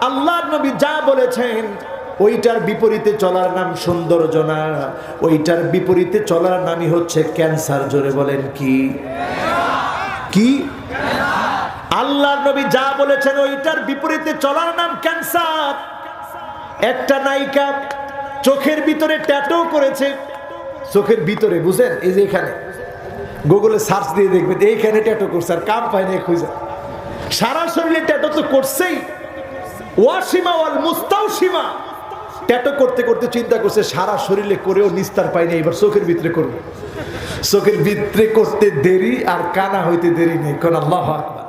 আল্লাহর নবী যা বলেছেন ওইটার বিপরীতে চলার নাম সৌন্দর্য না, ওইটার বিপরীতে চলার নামই হচ্ছে ক্যান্সার। জোরে বলেন কি? কি? আল্লাহর নবী যা বলেছেন ওইটার বিপরীতে চলার নাম ক্যান্সার। একটা নায়িকা চোখের ভিতরে ট্যাটু করেছে, চোখের ভিতরে, বুঝেন? এই যে এখানে গুগলে সার্চ দিয়ে দেখবেন এইখানে ট্যাটু করছে, আর কাম পায় না খুঁজে। সারা শরীরে ট্যাটু তো করছেই। ওয়াসিমা ওয়াল মুস্তাওসিমা, ট্যাটু করতে করতে চিন্তা করছে সারা শরীরে করেও নিস্তার পাই না, এবার চোখের ভিতরে করবো। চোখের ভিতরে করতে দেরি আর কানা হইতে দেরি নেই। কোন আল্লাহু আকবার।